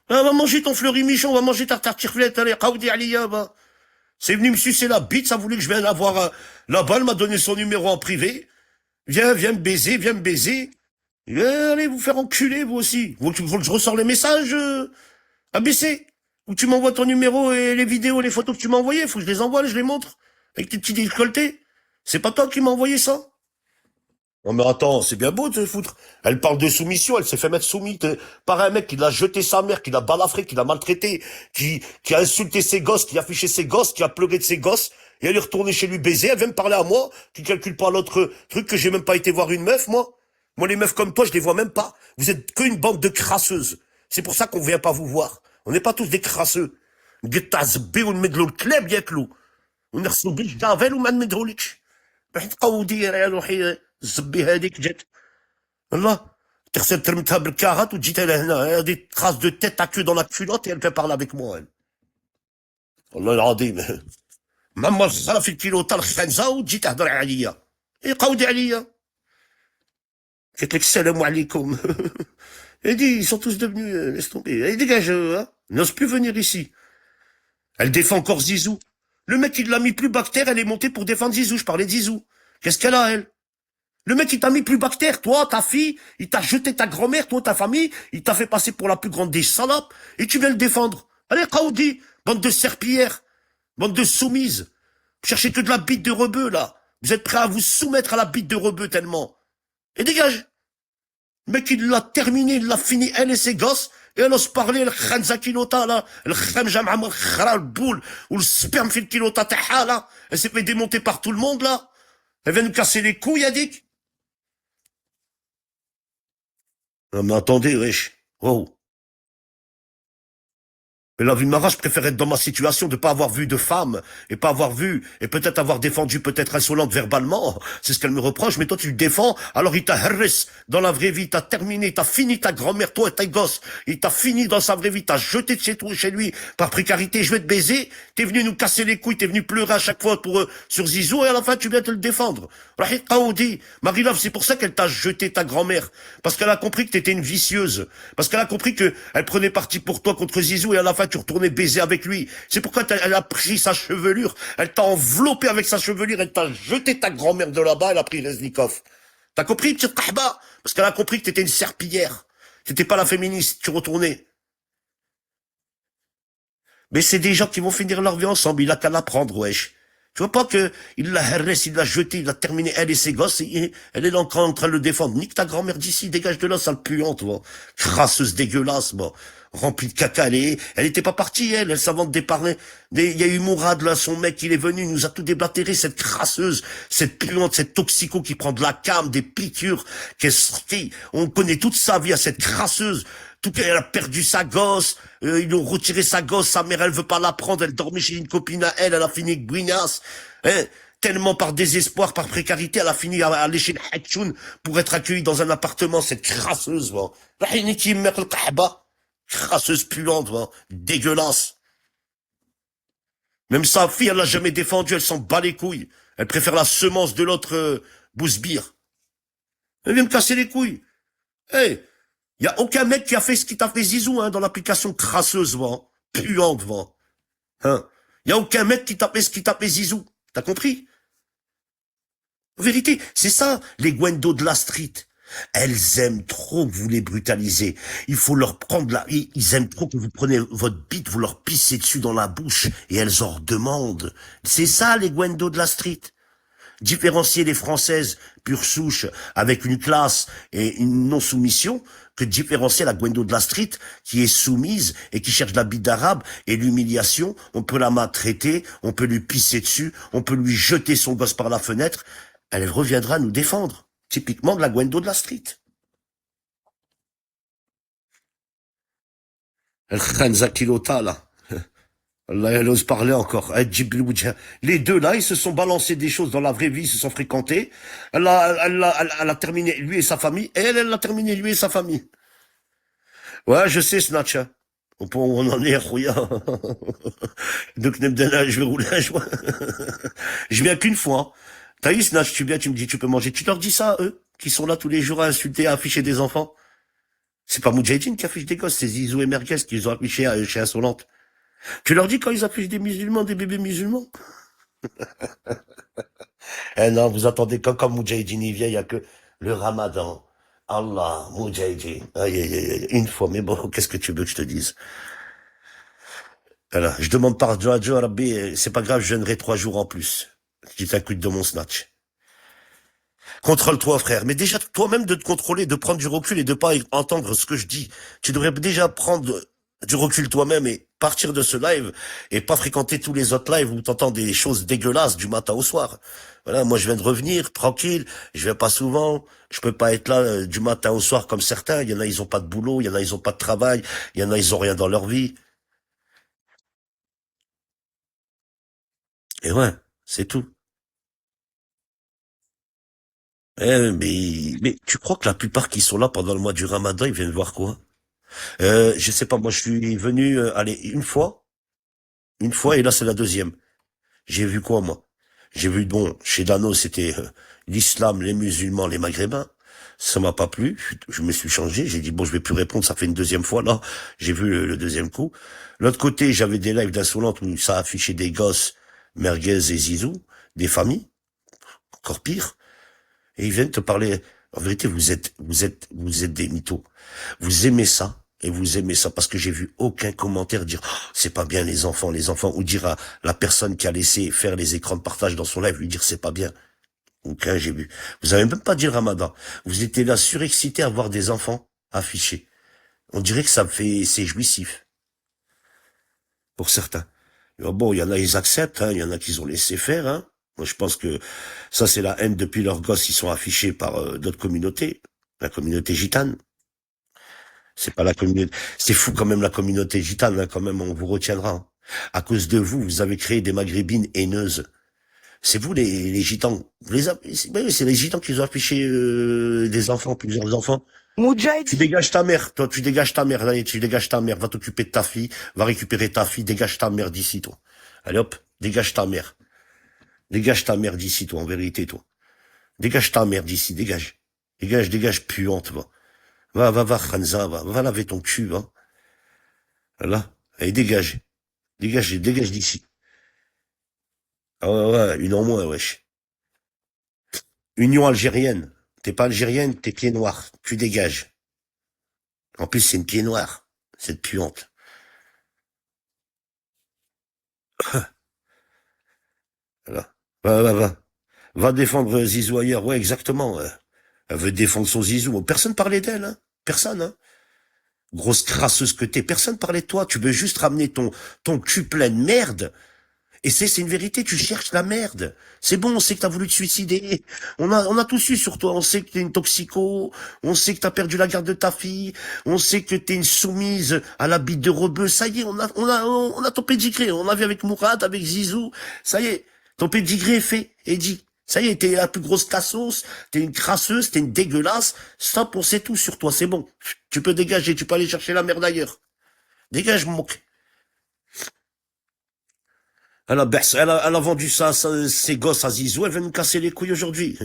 Ah, va manger ton fleuri michon, va manger ta tartiflette, allez, Kaoudi Aliya, va. C'est venu me sucer la bite, ça voulait que je vienne la voir là-bas, elle m'a donné son numéro en privé. Viens me baiser. Allez vous faire enculer, vous aussi. Faut que je ressors les messages, ABC. Ou tu m'envoies ton numéro et les vidéos, les photos que tu m'as envoyées, faut que je les envoie, je les montre. Avec tes petits décolletés. C'est pas toi qui m'as envoyé ça? Non mais attends, c'est bien beau de te foutre. Elle parle de soumission, elle s'est fait mettre soumise par un mec qui l'a jeté sa mère, qui l'a balafré, qui l'a maltraité, qui a insulté ses gosses, qui a affiché ses gosses, qui a pleuré de ses gosses, et elle est retournée chez lui baiser, elle vient me parler à moi, qui calcule pas l'autre truc que j'ai même pas été voir une meuf, moi. Moi, les meufs comme toi, je les vois même pas. Vous êtes qu'une bande de crasseuses. C'est pour ça qu'on vient pas vous voir. On n'est pas tous des crasseux. نقطع ونمدلو الكلاب ياكلوا ونغسلوا بالجافيل وما نمدهولكش راح تقودي يا روحي الزبي هذيك جات الله تغسل ترمتها بالكاغات وجيت لهنا هذه تراس دو تيت تاع كو دون لا كولوت et elle fait parler avec moi elle. والله العظيم ما مرزه في الكيلو تاع الخنزه وتجي تهضر عليا اي قودي عليا قلت لك السلام عليكم. Elle dit, ils sont tous devenus, laisse tomber. Elle dégage, hein. N'ose plus venir ici. Elle défend encore Zizou. Le mec, il l'a mis plus bactère, elle est montée pour défendre Zizou. Je parlais de Zizou. Qu'est-ce qu'elle a, elle? Le mec, il t'a mis plus bactère. Toi, ta fille, il t'a jeté ta grand-mère, toi, ta famille, il t'a fait passer pour la plus grande des salopes, et tu viens le défendre. Allez, Kaoudi, bande de serpillères, bande de soumises. Vous cherchez que de la bite de rebeu, là. Vous êtes prêts à vous soumettre à la bite de rebeu tellement. Et dégage. Le mec, il l'a terminé, il l'a fini, elle et ses gosses, et elle ose parler, le khanza kilota, là, le khamja m'a khra, le boule, ou le sperme fil kilota taha, là. Elle s'est fait démonter par tout le monde, là. Elle vient nous casser les couilles, Yadik. Non, mais attendez, wesh. Oh. Et la vie de Mara, je préfère être dans ma situation de pas avoir vu de femme, et pas avoir vu, et peut-être avoir défendu peut-être insolente verbalement. C'est ce qu'elle me reproche, mais toi tu le défends, alors il t'a herres dans la vraie vie, il t'a terminé, il t'a fini ta grand-mère, toi et tes gosses, il t'a fini dans sa vraie vie, t'as jeté de chez toi, chez lui, par précarité, je vais te baiser, t'es venu nous casser les couilles, t'es venu pleurer à chaque fois pour sur Zizou, et à la fin tu viens te le défendre. Rahid Kaoudi, Marie-Love, c'est pour ça qu'elle t'a jeté ta grand-mère, parce qu'elle a compris que t'étais une vicieuse, parce qu'elle a compris que elle prenait parti pour toi contre Zizou, et à la fin tu retournais baiser avec lui. C'est pourquoi elle a pris sa chevelure, elle t'a enveloppé avec sa chevelure, elle t'a jeté ta grand-mère de là-bas, elle a pris Reznikov. T'as compris, petite tahba? Parce qu'elle a compris que t'étais une serpillière. T'étais pas la féministe, tu retournais. Mais c'est des gens qui vont finir leur vie ensemble, il a qu'à l'apprendre, wesh. Tu vois pas que il l'a herresse, il l'a jeté, il a terminé, elle et ses gosses, et elle est encore en train de le défendre. Nique ta grand-mère d'ici, dégage de là, sale puante, moi. Crasseuse dégueulasse, moi. Remplie de caca, elle était pas partie, elle s'invente des parrains. Il y a eu Mourad, là, son mec, il est venu, il nous a tout déblatéré, cette crasseuse, cette puante, cette toxico qui prend de la cam, des piqûres, on connaît toute sa vie à cette crasseuse. Tout qu'elle a perdu sa gosse, ils ont retiré sa gosse, sa mère elle veut pas la prendre, elle dormait chez une copine à elle a fini avec Brignas, hein, tellement par désespoir, par précarité, elle a fini à aller chez le Hatchoun pour être accueillie dans un appartement, cette crasseuse, va. Crasseuse puante, va, dégueulasse. Même sa fille, elle l'a jamais défendue, elle s'en bat les couilles. Elle préfère la semence de l'autre bousbire. Elle vient me casser les couilles. Hey, y a aucun mec qui a fait ce qui t'a fait Zizou, hein, dans l'application crasseuse, va. Puante, va. Hein. Y a aucun mec qui t'a fait ce qui t'a fait Zizou. T'as compris? En vérité, c'est ça, les Gwendo de la street. Elles aiment trop que vous les brutalisez. Il faut leur prendre ils aiment trop que vous prenez votre bite, vous leur pissez dessus dans la bouche, et elles en redemandent. C'est ça, les Gwendo de la street. Différencier les Françaises pure souche avec une classe et une non-soumission que différencier la Gwendo de la street qui est soumise et qui cherche la bite d'arabe et l'humiliation. On peut la maltraiter, on peut lui pisser dessus, on peut lui jeter son gosse par la fenêtre. Elle reviendra nous défendre. Typiquement de la Gwendo de la street. El Khanza Kilota, là. Allah, elle ose parler encore. Les deux là, ils se sont balancés des choses dans la vraie vie, ils se sont fréquentés. Elle a terminé lui et sa famille, et elle a terminé lui et sa famille. Ouais, je sais, Snatch. On en est, Rouya. Donc, je vais rouler un joint. Je viens qu'une fois. T'as eu, Snatch, tu viens, tu me dis, tu peux manger. Tu leur dis ça, eux, qui sont là tous les jours à insulter, à afficher des enfants. C'est pas Moudjahidine qui affiche des gosses, c'est Zizou et Merguez qui les ont affichés chez Insolente. Tu leur dis quand ils affichent des musulmans, des bébés musulmans? Eh non, vous attendez comme Moudjahidine il vient, il y a que le Ramadan. Allah, Moudjahidine. Aïe, aïe, aïe, une fois, mais bon, qu'est-ce que tu veux que je te dise? Voilà, je demande pardon à Dieu, Rabbi, c'est pas grave, je jeûnerai 3 jours en plus. Je dis un coup de mon snatch. Contrôle-toi, frère. Mais déjà, toi-même de te contrôler, de prendre du recul et de pas entendre ce que je dis. Tu devrais déjà prendre du recul toi-même et partir de ce live et pas fréquenter tous les autres lives où t'entends des choses dégueulasses du matin au soir. Voilà, moi je viens de revenir, tranquille, je viens pas souvent, je peux pas être là du matin au soir comme certains. Il y en a, ils ont pas de boulot, il y en a, ils ont pas de travail, il y en a, ils ont rien dans leur vie. Et ouais, c'est tout. Mais tu crois que la plupart qui sont là pendant le mois du Ramadan, ils viennent voir quoi? Je sais pas, moi je suis venu, allez, une fois, et là c'est la deuxième. J'ai vu quoi, moi? J'ai vu, bon, chez Dano, c'était l'islam, les musulmans, les maghrébins. Ça m'a pas plu. Je me suis changé. J'ai dit, bon, je vais plus répondre. Ça fait une deuxième fois, là. J'ai vu le deuxième coup. L'autre côté, j'avais des lives d'Insolente où ça affichait des gosses, Merguez et Zizou, des familles. Encore pire. Et ils viennent te parler. En vérité, vous êtes des mythos. Vous aimez ça. Et vous aimez ça parce que j'ai vu aucun commentaire dire oh, c'est pas bien les enfants, ou dire à la personne qui a laissé faire les écrans de partage dans son live, lui dire c'est pas bien. Aucun, j'ai vu. Vous avez même pas dit le ramadan. Vous étiez là surexcité à voir des enfants affichés. On dirait que c'est jouissif. Pour certains. Bon, il y en a, ils acceptent, hein, il y en a qui ont laissé faire, hein. Moi, je pense que ça, c'est la haine depuis leurs gosses, ils sont affichés par d'autres communautés. La communauté gitane. C'est pas la communauté. C'est fou quand même la communauté gitane, hein, quand même, on vous retiendra. Hein. À cause de vous, vous avez créé des maghrébines haineuses. C'est vous les gitans. C'est les gitans qui ont affiché des enfants, plusieurs enfants. Tu Moudjahid, dégages ta mère, toi, tu dégages ta mère, allez, tu dégages ta mère, va t'occuper de ta fille, va récupérer ta fille, dégage ta mère d'ici, toi. Allez hop, dégage ta mère. Dégage ta mère d'ici, toi, en vérité, toi. Dégage ta mère d'ici, dégage. Dégage, puante, va. Va, Khanza, va laver ton cul, va. Voilà. Allez, dégage. Dégage d'ici. Ah ouais, une en moins, wesh. Union algérienne. T'es pas algérienne, t'es pied noir. Tu dégages. En plus, c'est une pied noire. Cette puante. Voilà. Va. Va défendre Zizou ailleurs. Ouais, exactement. Elle veut défendre son Zizou. Personne parlait d'elle, hein. Personne, hein. Grosse crasseuse que t'es. Personne parlait de toi. Tu veux juste ramener ton cul plein de merde. Et c'est une vérité, tu cherches la merde. C'est bon, on sait que t'as voulu te suicider. On a tout su sur toi. On sait que t'es une toxico. On sait que t'as perdu la garde de ta fille. On sait que t'es une soumise à la bite de rebeu. Ça y est, on a ton pédigré. On a vu avec Mourad, avec Zizou. Ça y est. Ton pédigré est fait et dit. Ça y est, t'es la plus grosse cassos. T'es une crasseuse, t'es une dégueulasse. Stop, on sait tout sur toi. C'est bon. Tu peux dégager. Tu peux aller chercher la merde ailleurs. Dégage, mon moque. Elle a vendu ses gosses à Zizou, elle vient nous casser les couilles aujourd'hui.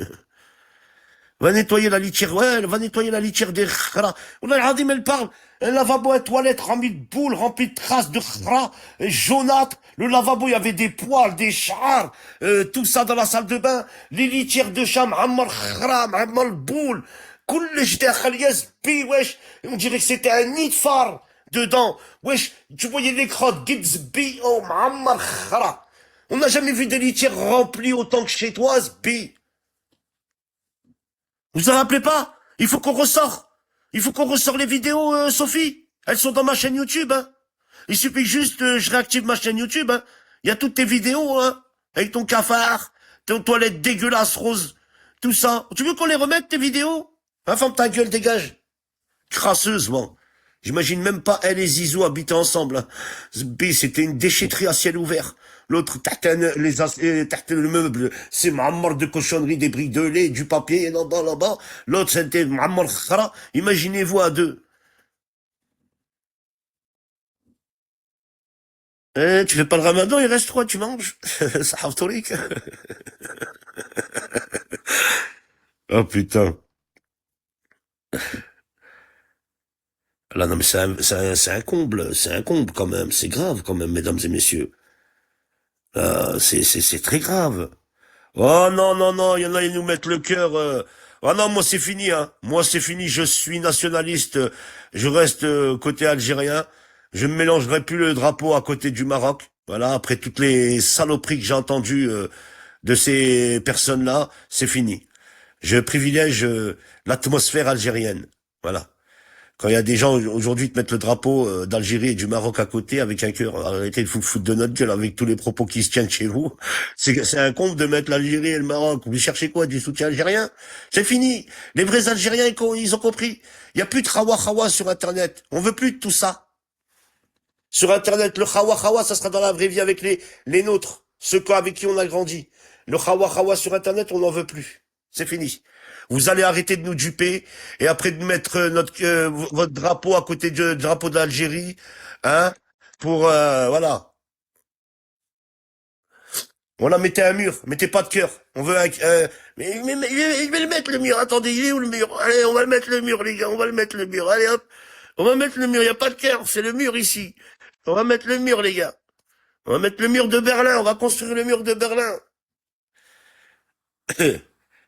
Va nettoyer la litière, ouais, elle va nettoyer la litière des khra. On a dit, mais elle parle. Un lavabo, un toilette rempli de boules, rempli de traces de khra, jaunâtre. Le lavabo, il y avait des poils, des chars, tout ça dans la salle de bain. Les litières de chambre, ammar khra, ammar boule. كلش داخل يزبي wesh. On dirait que c'était un nid de phare dedans. Wesh, tu voyais les crottes, Gizbi, oh, Muammar Khara. On n'a jamais vu des litières remplies autant que chez toi, Zbi. Vous en rappelez pas? Il faut qu'on ressort. Il faut qu'on ressort les vidéos, Sophie. Elles sont dans ma chaîne YouTube, hein. Il suffit juste, je réactive ma chaîne YouTube, hein. Il y a toutes tes vidéos, hein. Avec ton cafard, ton toilette dégueulasse rose, tout ça. Tu veux qu'on les remette, tes vidéos? Hein, ferme ta gueule, dégage. Crasseuse, moi. J'imagine même pas elle et Zizou habiter ensemble. Hein. Zbi, c'était une déchetterie à ciel ouvert. L'autre, le meuble, c'est Muammar de cochonnerie, des briques de lait, du papier, là-bas. L'autre, c'était Muammar Khara. Imaginez-vous à deux. Tu fais pas le ramadan, il reste quoi, tu manges? Ça haftorik. Oh putain. Là, non, mais c'est un comble quand même. C'est grave quand même, mesdames et messieurs. C'est très grave. Oh non, il y en a, ils nous mettent le cœur. Oh non, moi c'est fini, hein. Moi c'est fini, je suis nationaliste. Je reste côté algérien. Je ne mélangerai plus le drapeau à côté du Maroc. Voilà, après toutes les saloperies que j'ai entendues de ces personnes-là, c'est fini. Je privilège l'atmosphère algérienne. Voilà. Quand il y a des gens aujourd'hui qui mettent le drapeau d'Algérie et du Maroc à côté avec un cœur, arrêtez de vous foutre de notre gueule avec tous les propos qui se tiennent chez vous. C'est un compte de mettre l'Algérie et le Maroc. Vous cherchez quoi, du soutien algérien? C'est fini. Les vrais Algériens, ils ont compris. Il y a plus de khawa sur Internet. On veut plus de tout ça. Sur Internet, le khawa, ça sera dans la vraie vie avec les nôtres. Ceux avec qui on a grandi. Le khawa sur Internet, on n'en veut plus. C'est fini. Vous allez arrêter de nous duper et après de mettre votre drapeau à côté du drapeau d'Algérie, hein, pour voilà. Voilà, mettez un mur, mettez pas de cœur. On veut mais je vais le mettre le mur. Attendez, il est où le mur? Allez, on va le mettre le mur, les gars. On va le mettre le mur. Allez hop, on va mettre le mur. Il y a pas de cœur, c'est le mur ici. On va mettre le mur, les gars. On va mettre le mur de Berlin. On va construire le mur de Berlin.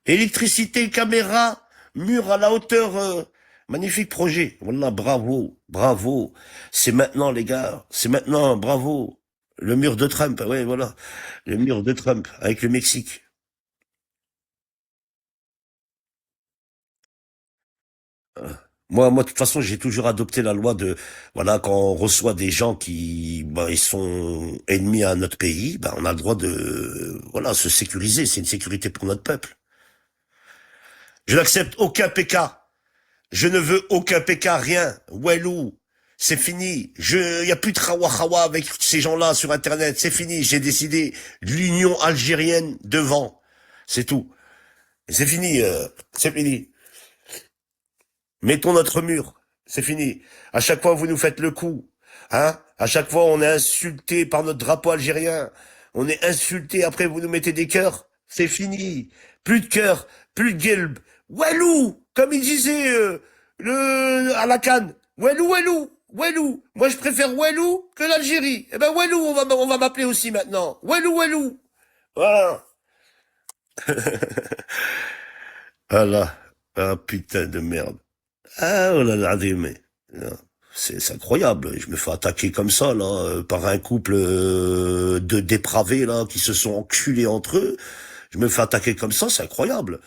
Électricité, caméra, mur à la hauteur, magnifique projet. Voilà, bravo. C'est maintenant, les gars. C'est maintenant, bravo. Le mur de Trump, ouais, voilà. Le mur de Trump, avec le Mexique. Moi, de toute façon, j'ai toujours adopté la loi de, voilà, quand on reçoit des gens qui, ils sont ennemis à notre pays, on a le droit de, voilà, se sécuriser. C'est une sécurité pour notre peuple. Je n'accepte aucun PK. Je ne veux aucun PK, rien. Walou. C'est fini. Y a plus de khawa avec ces gens-là sur Internet. C'est fini. J'ai décidé l'Union algérienne devant. C'est tout. C'est fini. C'est fini. Mettons notre mur. C'est fini. À chaque fois, vous nous faites le coup. Hein? À chaque fois, on est insulté par notre drapeau algérien. On est insulté. Après, vous nous mettez des cœurs. C'est fini. Plus de cœurs. Plus de guilb. Walou! Comme il disait, à la Cannes. Walou, Walou. Walou. Moi, je préfère Walou que l'Algérie. Eh ben, Walou, on va m'appeler aussi maintenant. Walou, Walou. Voilà. Voilà. Ah, putain de merde. Ah, oh là là, mais c'est incroyable. Je me fais attaquer comme ça là par un couple de dépravés là qui se sont enculés entre eux. Je me fais attaquer comme ça, c'est incroyable.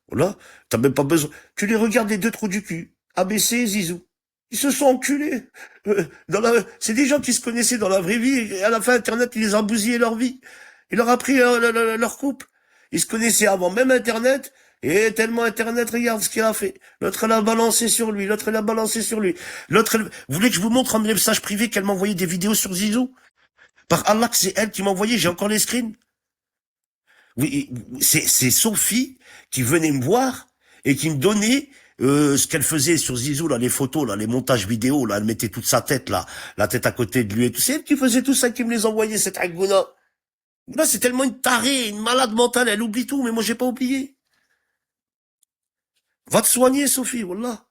Voilà, t'as même pas besoin. Tu les regardes les deux trous du cul, ABC et Zizou. Ils se sont enculés. C'est des gens qui se connaissaient dans la vraie vie et à la fin Internet il les a bousillé leur vie. Il leur a pris leur couple. Ils se connaissaient avant même Internet. Et tellement Internet, regarde ce qu'il a fait. L'autre, elle a balancé sur lui. L'autre, elle a balancé sur lui. Vous voulez que je vous montre un message privé qu'elle m'a envoyé des vidéos sur Zizou? Par Allah que c'est elle qui m'a envoyé, j'ai encore les screens. Oui, c'est Sophie qui venait me voir et qui me donnait ce qu'elle faisait sur Zizou, là, les photos, là, les montages vidéo, là, elle mettait toute sa tête, là, la tête à côté de lui et tout. C'est elle qui faisait tout ça, qui me les envoyait, cette Agouna. Là, c'est tellement une tarée, une malade mentale, elle oublie tout, mais moi, j'ai pas oublié. Va te soigner, Sophie, wallah.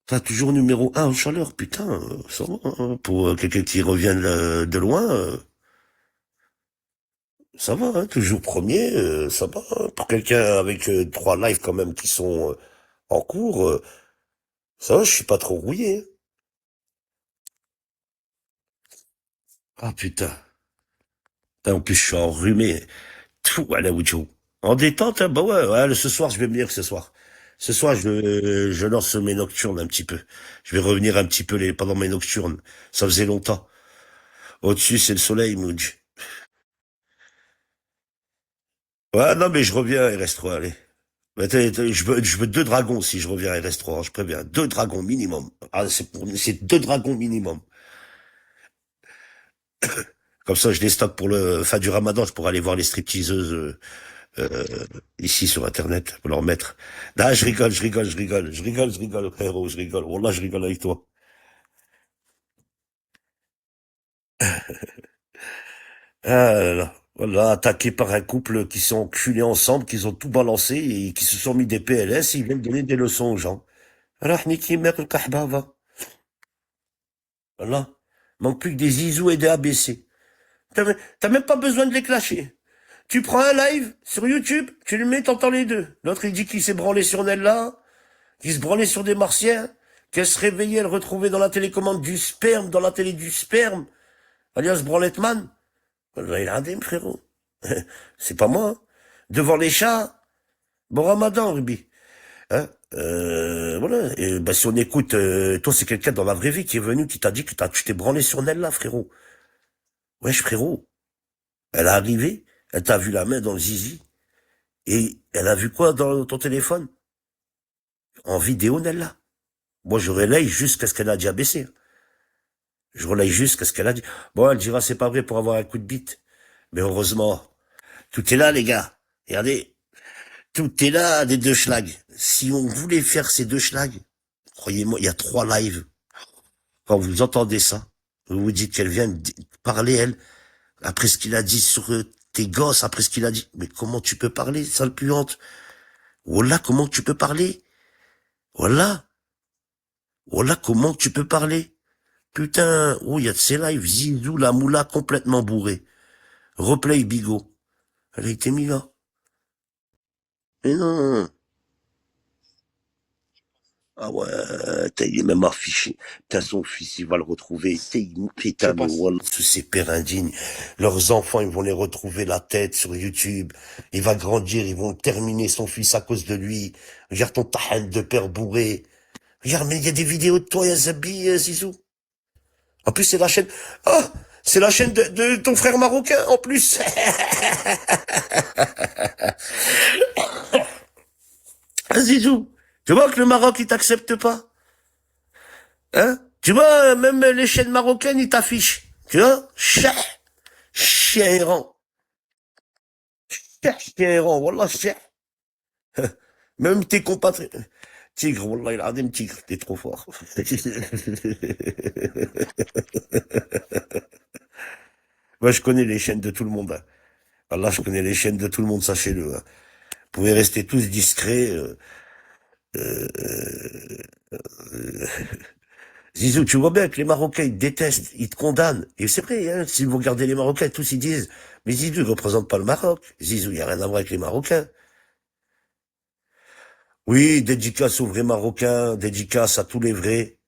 T'as toujours numéro 1 en chaleur, putain, ça va, hein, pour quelqu'un qui revient de loin, ça va, hein, toujours premier, ça va, hein. Pour quelqu'un avec 3 lives quand même qui sont en cours, ça va, je suis pas trop rouillé, hein. Ah putain. Putain, en plus, je suis enrhumé. Tout à la Oujo. En détente, hein, bah ouais, ce soir, je vais venir ce soir. Ce soir, je lance mes nocturnes un petit peu. Je vais revenir un petit peu pendant mes nocturnes. Ça faisait longtemps. Au-dessus, c'est le soleil, Mouj. Ouais, non, mais je reviens à RS3, allez. Mais je veux 2 dragons si je reviens à RS3, hein, je préviens. 2 dragons minimum. Ah, c'est 2 dragons minimum. Comme ça, je les stocke pour le fin du ramadan, je pourrai aller voir les stripteaseuses, euh, ici sur Internet, pour leur mettre. Ah, je rigole, frérot, je rigole. Wallah, je rigole avec toi. Ah là là. Voilà, attaqué par un couple qui sont enculés ensemble, qui ont tout balancé et qui se sont mis des PLS et ils viennent donner des leçons aux gens. Alors, Niki Merkel Kahbava. Voilà. Manque plus que des Zizou et des ABC. T'as même pas besoin de les clasher. Tu prends un live sur YouTube, tu le mets, t'entends les deux. L'autre, il dit qu'il s'est branlé sur Nella, qu'il se branlait sur des Martiens, qu'elle se réveillait, elle retrouvait dans la télécommande du sperme, dans la télé du sperme, alias Branletman. Il a un dème, frérot. C'est pas moi, hein. Devant les chats, bon ramadan, Ruby. Hein, voilà. Et, si on écoute, toi, c'est quelqu'un dans la vraie vie qui est venu, qui t'a dit que tu t'es branlé sur Nella, frérot. Wesh, frérot. Elle est arrivée, elle t'a vu la main dans le zizi, et elle a vu quoi dans ton téléphone? En vidéo, Nella. Moi, je relaye jusqu'à ce qu'elle a dit abaisser, hein. Je relaye jusqu'à ce qu'elle a dit. Bon, elle dira, c'est pas vrai pour avoir un coup de bite. Mais heureusement, tout est là, les gars. Regardez, tout est là, des 2 schlags. Si on voulait faire ces 2 schlags, croyez-moi, il y a 3 lives. Quand vous entendez ça, vous vous dites qu'elle vient de parler, elle, après ce qu'il a dit sur tes gosses, après ce qu'il a dit. Mais comment tu peux parler, sale puante? Voilà, comment tu peux parler? Voilà. Voilà, comment tu peux parler? Putain, oh, il y a de ces lives, Zizou, la moula complètement bourrée. Replay Bigot. Elle a été mise là. Mais non. Ah ouais, il est même affiché. Putain, son fils, il va le retrouver. Putain, Je mais pense. voilà, tous ces pères indignes. Leurs enfants, ils vont les retrouver la tête sur YouTube. Il va grandir, ils vont terminer son fils à cause de lui. Regarde ton tahan de père bourré. Regarde, mais il y a des vidéos de toi, Yazabi, Zizou. En plus, c'est la chaîne, ah, c'est la chaîne de ton frère marocain, en plus. Ah, Zizou. Tu vois que le Maroc, il t'accepte pas? Hein? Tu vois, même les chaînes marocaines, ils t'affichent. Tu vois? Chien errant. Chien errant. Wallah, chien. Même tes compatriotes. Tigre, wallah, il a des tigre. T'es trop fort. Moi, je connais les chaînes de tout le monde. Hein. Wallah, je connais les chaînes de tout le monde, sachez-le. Hein. Vous pouvez rester tous discrets. Euh, euh, Zizou, tu vois bien que les Marocains, ils te détestent, ils te condamnent. Et c'est vrai, hein, si vous regardez les Marocains, tous ils disent, mais Zizou, il représente pas le Maroc. Zizou, il y a rien à voir avec les Marocains. Oui, dédicace aux vrais Marocains, dédicace à tous les vrais.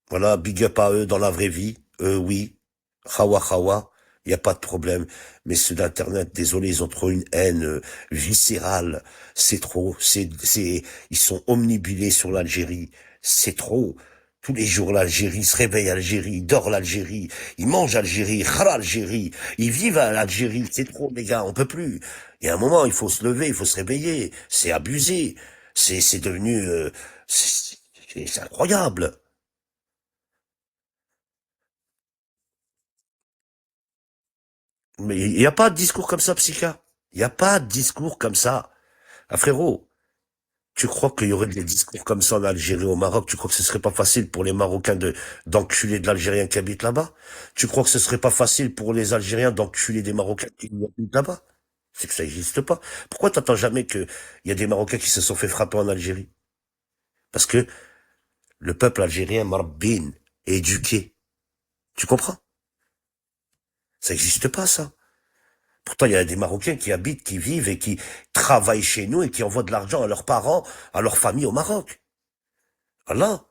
Voilà, big up à eux dans la vraie vie. Oui. Khawa Khawa. Il n'y a pas de problème. Mais ceux d'Internet, désolé, ils ont trop une haine viscérale. C'est trop. Ils sont omnibulés sur l'Algérie. C'est trop. Tous les jours, l'Algérie se réveille Algérie, dort l'Algérie, ils mangent Algérie, khara Algérie, ils vivent à l'Algérie. C'est trop, les gars, on peut plus. Il y a un moment, il faut se lever, il faut se réveiller. C'est abusé. C'est devenu, c'est incroyable. Mais il n'y a pas de discours comme ça, Psycha. Il n'y a pas de discours comme ça. Ah, frérot, tu crois qu'il y aurait des discours comme ça en Algérie, au Maroc? Tu crois que ce serait pas facile pour les Marocains d'enculer de l'Algérien qui habite là-bas? Tu crois que ce serait pas facile pour les Algériens d'enculer des Marocains qui habitent là-bas? C'est que ça n'existe pas. Pourquoi t'entends jamais qu'il y a des Marocains qui se sont fait frapper en Algérie? Parce que le peuple algérien, marabbin, est éduqué. Tu comprends? Ça n'existe pas, ça. Pourtant, il y a des Marocains qui habitent, qui vivent et qui travaillent chez nous et qui envoient de l'argent à leurs parents, à leur famille au Maroc. Voilà.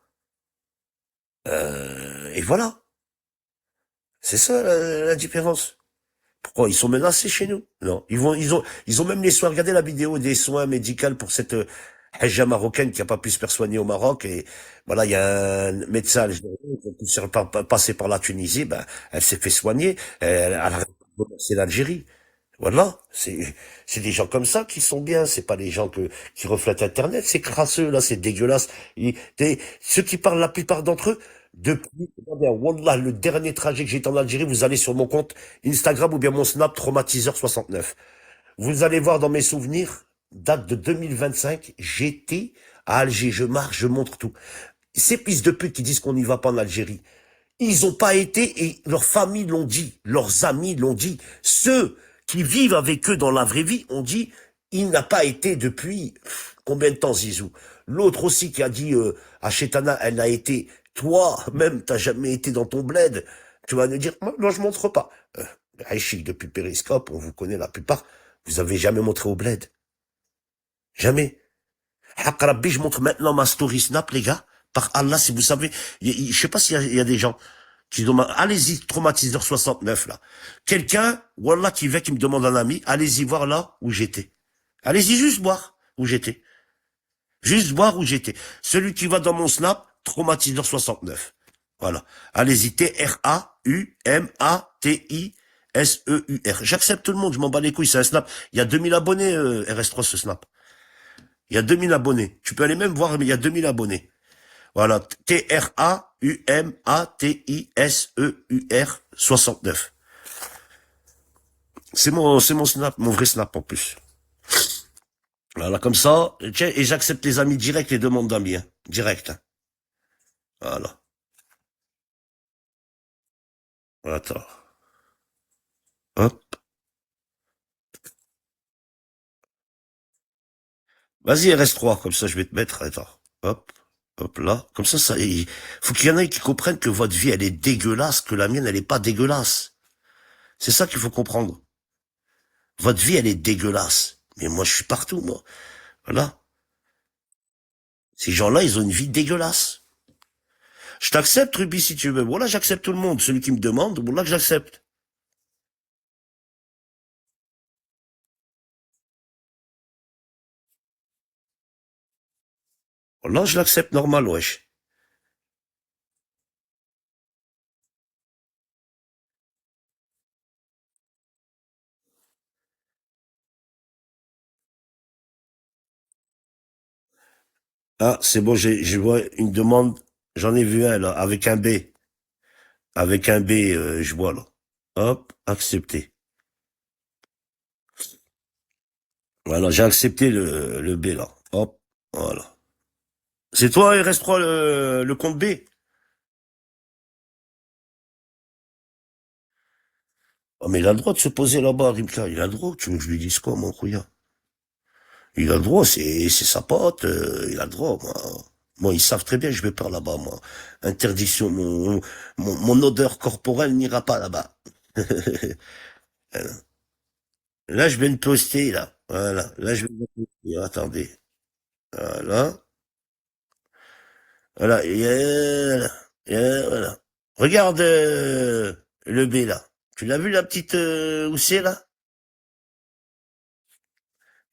Et voilà. C'est ça la différence. Pourquoi ils sont menacés chez nous? Non, ils ont même les soins. Regardez la vidéo des soins médicaux pour cette Hajja marocaine qui a pas pu se faire soigner au Maroc. Et voilà, il y a un médecin algérien qui a pu passer par la Tunisie. Ben, elle s'est fait soigner. C'est l'Algérie. Voilà, c'est des gens comme ça qui sont bien, c'est pas les gens qui reflètent Internet, c'est crasseux là, c'est dégueulasse. Ceux qui parlent, la plupart d'entre eux, depuis, regardez, wallah, le dernier trajet que j'ai été en Algérie, vous allez sur mon compte Instagram ou bien mon Snap Traumatiseur69. Vous allez voir dans mes souvenirs, date de 2025, j'étais à Alger, je marche, je montre tout. Ces fils de pute qui disent qu'on n'y va pas en Algérie, ils ont pas été et leurs familles l'ont dit, leurs amis l'ont dit, ceux qui vivent avec eux dans la vraie vie ont dit, il n'a pas été depuis combien de temps, Zizou? L'autre aussi qui a dit à Chetana, elle a été, toi même t'as jamais été dans ton bled. Tu vas nous dire, moi je montre pas. Aïchik, depuis Périscope, on vous connaît la plupart, vous avez jamais montré au bled. Jamais. Hakrabbi, je montre maintenant ma story Snap, les gars. Par Allah, si vous savez, je sais pas s'il y a des gens qui demandent, allez-y, Traumatiseur 69, là. Quelqu'un, Wallah, qui me demande un ami, allez-y voir là où j'étais. Allez-y juste voir où j'étais. Juste voir où j'étais. Celui qui va dans mon Snap, Traumatiseur 69. Voilà. Allez-y, Traumatiseur. J'accepte tout le monde, je m'en bats les couilles, c'est un Snap. Il y a 2000 abonnés, RS3, ce Snap. Il y a 2000 abonnés. Tu peux aller même voir, mais il y a 2000 abonnés. Voilà. Traumatiseur 69. C'est mon snap, mon vrai snap en plus. Voilà, comme ça, tiens, et j'accepte les amis directs, les demandes d'amis, hein. Direct, hein. Voilà. Attends. Hop. Vas-y, RS3, comme ça je vais te mettre, attends. Hop. Hop là. Comme ça, il faut qu'il y en ait qui comprennent que votre vie, elle est dégueulasse, que la mienne, elle est pas dégueulasse. C'est ça qu'il faut comprendre. Votre vie, elle est dégueulasse. Mais moi, je suis partout, moi. Voilà. Ces gens-là, ils ont une vie dégueulasse. Je t'accepte, Ruby, si tu veux. Voilà, j'accepte tout le monde. Celui qui me demande, voilà que j'accepte. Voilà, je l'accepte normal, wesh. Ah, c'est bon, je vois une demande. J'en ai vu un, là, avec un B. Avec un B, je vois, là. Hop, accepté. Voilà, j'ai accepté le B, là. Hop, voilà. C'est toi, RS3, le compte B? Oh, mais il a le droit de se poser là-bas, Rimka. Il a le droit. Tu veux que je lui dise quoi, mon couillard? Il a le droit, c'est sa pote, il a le droit, moi. Moi, ils savent très bien que je vais pas là-bas, moi. Interdiction, mon odeur corporelle n'ira pas là-bas. Là, je vais me poster, là. Voilà. Là, je vais me poster. Attendez. Voilà. Voilà. Voilà. Regarde, le B, là. Tu l'as vu, la petite, où c'est, là?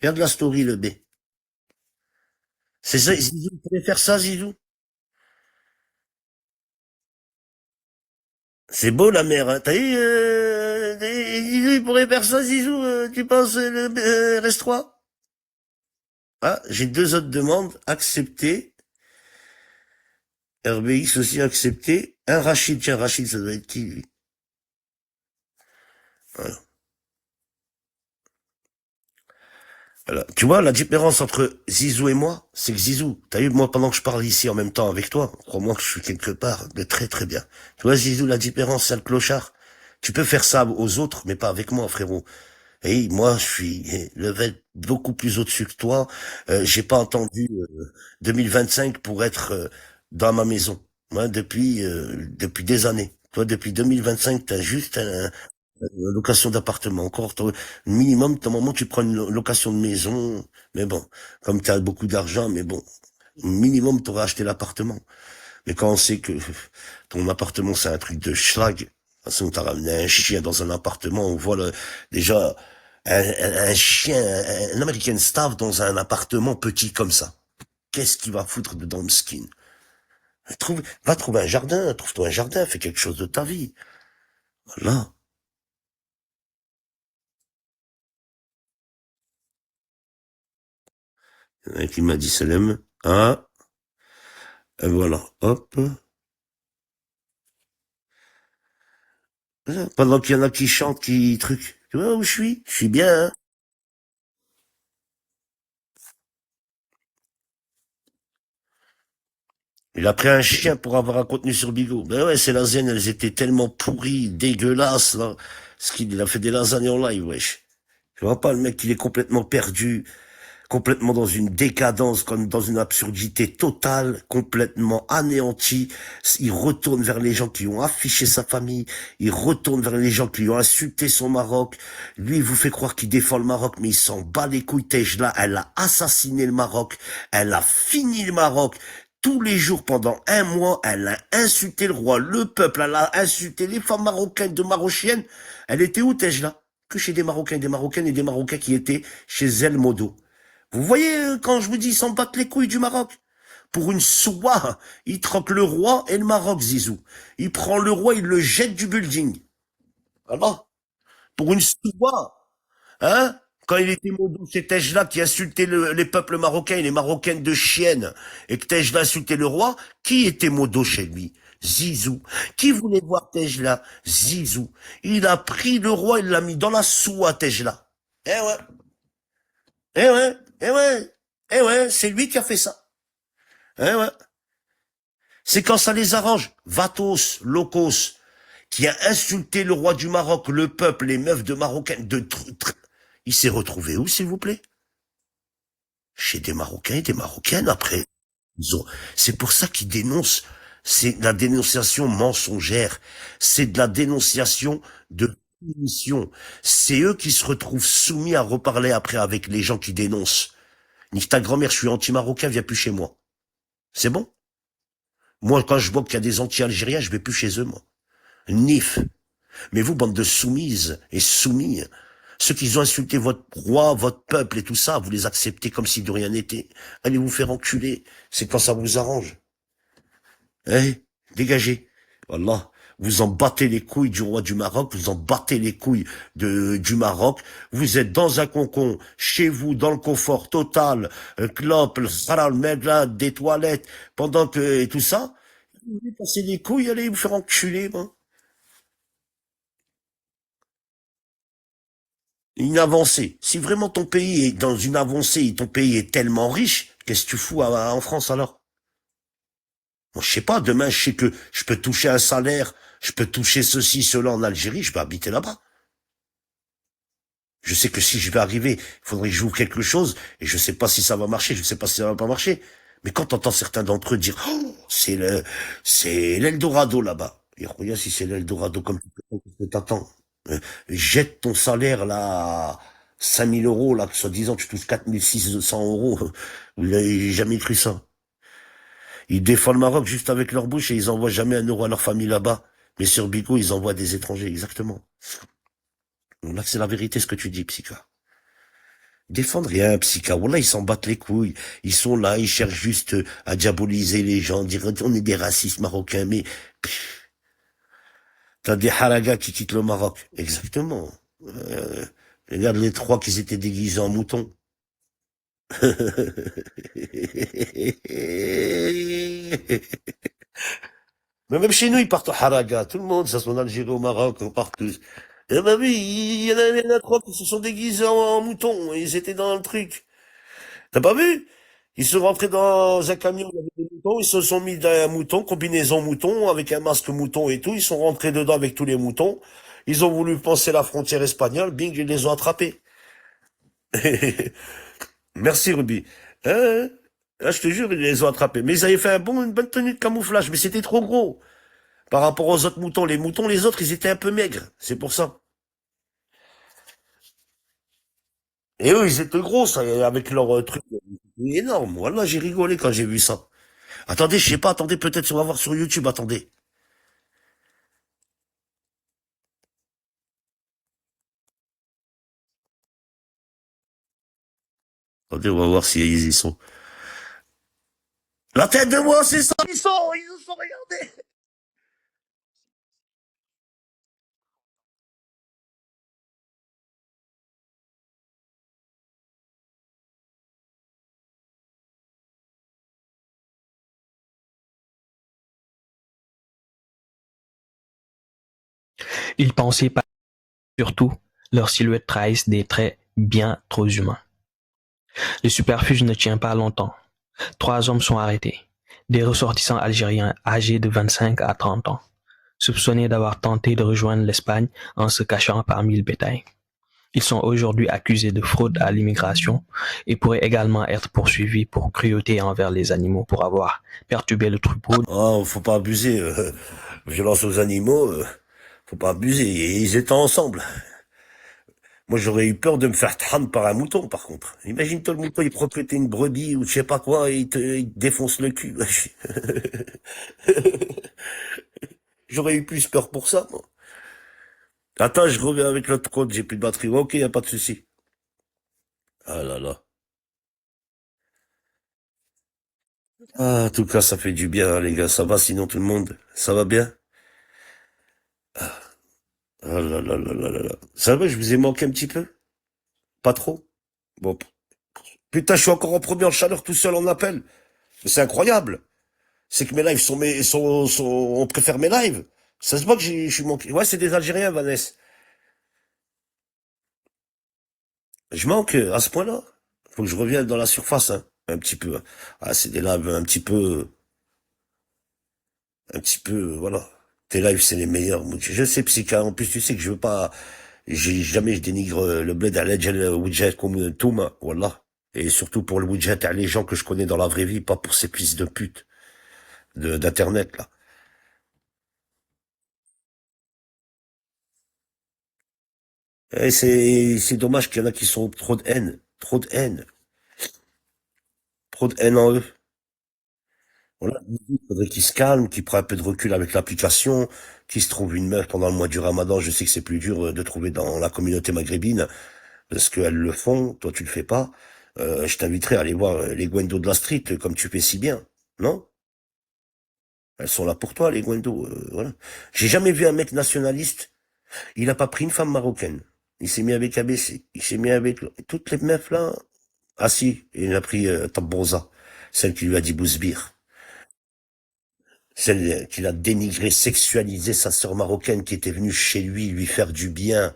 Regarde la story, le B. C'est ça, Zizou, vous pouvez faire ça, Zizou? C'est beau la mer, hein. T'as vu, Zizou, il pourrait faire ça, Zizou, tu penses, reste 3? Ah, j'ai deux autres demandes, acceptées. RBX aussi accepté. Un Rachid, tiens, Rachid, ça doit être qui, lui? Voilà. Voilà. Tu vois, la différence entre Zizou et moi, c'est que Zizou, t'as vu, moi, pendant que je parle ici en même temps avec toi, crois-moi que je suis quelque part de très très bien. Tu vois, Zizou, la différence, c'est le clochard. Tu peux faire ça aux autres, mais pas avec moi, frérot. Et moi, je suis level beaucoup plus au-dessus que toi. J'ai pas entendu 2025 pour être dans ma maison. Moi, depuis des années. Toi, depuis 2025, t'as juste une location d'appartement. Encore, minimum, ton moment, tu prends une location de maison. Mais bon, comme t'as beaucoup d'argent, mais bon, minimum, t'aurais acheté l'appartement. Mais quand on sait que ton appartement, c'est un truc de schlag, de toute façon, t'as ramené un chien dans un appartement, on voit déjà un chien, un American Staff dans un appartement petit comme ça. Qu'est-ce qu'il va foutre dedans, le skin? Va trouver un jardin, trouve-toi un jardin, fais quelque chose de ta vie. Voilà. Il y en a un qui m'a dit salam. Ah, et voilà, hop. Voilà. Pendant qu'il y en a qui chantent, qui truc. Tu vois où je suis? Je suis bien, hein. Il a pris un chien pour avoir un contenu sur Bigo. Ben ouais, ces lasagnes, elles étaient tellement pourries, dégueulasses, là. Ce qu'il a fait des lasagnes en live, wesh. Tu vois pas, le mec, il est complètement perdu, complètement dans une décadence, comme dans une absurdité totale, complètement anéanti. Il retourne vers les gens qui ont affiché sa famille. Il retourne vers les gens qui ont insulté son Maroc. Lui, il vous fait croire qu'il défend le Maroc, mais il s'en bat les couilles. Tejla, elle a assassiné le Maroc. Elle a fini le Maroc. Tous les jours, pendant un mois, elle a insulté le roi, le peuple, elle a insulté les femmes marocaines de Marochiennes. Elle était où, Tejla? Que chez des Marocains, des Marocaines et des Marocains qui étaient chez El Modo. Vous voyez, quand je vous dis, ils s'en battent les couilles du Maroc. Pour une soie, il troque le roi et le Maroc, Zizou. Il prend le roi, il le jette du building. Voilà. Pour une soie. Hein? Quand il était modo, c'est Tejla qui insultait les peuples marocains et les marocaines de chiennes, et que Tejla insultait le roi, qui était modo chez lui? Zizou. Qui voulait voir Tejla? Zizou. Il a pris le roi, il l'a mis dans la soie, Tejla. Eh ouais. Eh ouais. Eh ouais. Eh ouais. C'est lui qui a fait ça. Eh ouais. C'est quand ça les arrange. Vatos, Locos, qui a insulté le roi du Maroc, le peuple, les meufs de marocaines, il s'est retrouvé où, s'il vous plaît? Chez des Marocains et des Marocaines, après. C'est pour ça qu'ils dénoncent. C'est de la dénonciation mensongère. C'est de la dénonciation de punition. C'est eux qui se retrouvent soumis à reparler après avec les gens qui dénoncent. Nique ta grand-mère, je suis anti-marocain, viens plus chez moi. C'est bon? Moi, quand je vois qu'il y a des anti-algériens, je vais plus chez eux, moi. Nif. Mais vous, bande de soumises et soumis, ceux qui ont insulté votre roi, votre peuple et tout ça, vous les acceptez comme si de rien n'était. Allez vous faire enculer. C'est quand ça vous arrange. Hein? Dégagez. Voilà. Vous en battez les couilles du roi du Maroc, vous en battez les couilles du Maroc. Vous êtes dans un concon, chez vous, dans le confort total, clope, le haral, megla, des toilettes, pendant que, et tout ça. Vous voulez passer les couilles, allez vous faire enculer, moi. Une avancée. Si vraiment ton pays est dans une avancée et ton pays est tellement riche, qu'est-ce que tu fous en France alors? Moi, je sais pas, demain, je sais que je peux toucher un salaire, je peux toucher ceci, cela en Algérie, je peux habiter là-bas. Je sais que si je vais arriver, il faudrait que j'ouvre quelque chose, et je sais pas si ça va marcher, je sais pas si ça va pas marcher. Mais quand t'entends certains d'entre eux dire, oh, c'est l'Eldorado là-bas. Et regarde si c'est l'Eldorado comme tu t'attends. Jette ton salaire là, 5 000 euros, là, que soi-disant tu touches 4 600 euros. Vous n'avez jamais cru ça. Ils défendent le Maroc juste avec leur bouche et ils envoient jamais un euro à leur famille là-bas. Mais sur Bigo, ils envoient des étrangers, exactement. Donc là, c'est la vérité ce que tu dis, Psycha. Défendre rien, Psycha. Voilà, ils s'en battent les couilles. Ils sont là, ils cherchent juste à diaboliser les gens, dire on est des racistes marocains, mais t'as des haragas qui quittent le Maroc. Exactement. Regarde les trois qui étaient déguisés en moutons. Mais même chez nous, ils partent au haraga. Tout le monde, ça soit en Algérie, au Maroc, on part tous. Eh ben oui, il y en a trois qui se sont déguisés en moutons. Ils étaient dans le truc. T'as pas vu? Ils sont rentrés dans un camion, il y avait des moutons, ils se sont mis dans un mouton, combinaison mouton, avec un masque mouton et tout, ils sont rentrés dedans avec tous les moutons, ils ont voulu passer la frontière espagnole, bing, ils les ont attrapés. Merci Ruby. Hein? Là, je te jure, ils les ont attrapés. Mais ils avaient fait une bonne tenue de camouflage, mais c'était trop gros. Par rapport aux autres moutons, les autres, ils étaient un peu maigres. C'est pour ça. Et eux, ils étaient gros, ça, avec leur truc énorme. Voilà, j'ai rigolé quand j'ai vu ça. Attendez, je sais pas, attendez, peut-être on va voir sur YouTube, attendez. Attendez, on va voir si ils y sont. La tête de moi, c'est ça, ils se sont regardés. Ils pensaient pas, surtout, leurs silhouettes trahissent des traits bien trop humains. Le superfuge ne tient pas longtemps. 3 hommes sont arrêtés. Des ressortissants algériens âgés de 25 à 30 ans, soupçonnés d'avoir tenté de rejoindre l'Espagne en se cachant parmi le bétail. Ils sont aujourd'hui accusés de fraude à l'immigration et pourraient également être poursuivis pour cruauté envers les animaux pour avoir perturbé le troupeau. Oh, faut pas abuser. Violence aux animaux, faut pas abuser. Ils étaient ensemble. Moi, j'aurais eu peur de me faire prendre par un mouton, par contre. Imagine-toi le mouton, il propriété une brebis ou je sais pas quoi, et il te défonce le cul. J'aurais eu plus peur pour ça, moi. Attends, je reviens avec l'autre code, j'ai plus de batterie. Ok, y a pas de souci. Ah là là. Ah, en tout cas, ça fait du bien, hein, les gars. Ça va, sinon tout le monde, ça va bien? Ah là là là là là là. Ça va, je vous ai manqué un petit peu? Pas trop? Bon. Putain, je suis encore en premier en chaleur tout seul en appel. Mais c'est incroyable. C'est que mes lives on préfère mes lives. Ça se voit que je suis manqué. Ouais, c'est des Algériens, Vanessa. Je manque à ce point-là. Faut que je revienne dans la surface, hein, un petit peu. Hein. Ah, c'est des lives un petit peu, voilà. Tes lives, c'est les meilleurs. Moi, je sais, Psycha. En plus, tu sais que je veux pas, jamais je dénigre le bled à le widget comme Touma, voilà. Et surtout pour le widget à les gens que je connais dans la vraie vie, pas pour ces fils de pute d'internet, là. Et c'est dommage qu'il y en a qui sont trop de haine. Trop de haine. Trop de haine en eux. Voilà, il faudrait qu'il se calme, qu'il prenne un peu de recul avec l'application, qu'il se trouve une meuf pendant le mois du Ramadan. Je sais que c'est plus dur de trouver dans la communauté maghrébine, parce qu'elles le font, toi tu le fais pas. Je t'inviterai à aller voir les Gwendo de la street, comme tu fais si bien, non? Elles sont là pour toi, les Gwendo, voilà. J'ai jamais vu un mec nationaliste, il a pas pris une femme marocaine. Il s'est mis avec ABC, il s'est mis avec toutes les meufs là. Ah si, il a pris Tabroza, celle qui lui a dit Bouzbir. Celle qu'il a dénigré, sexualisé sa sœur marocaine qui était venue chez lui faire du bien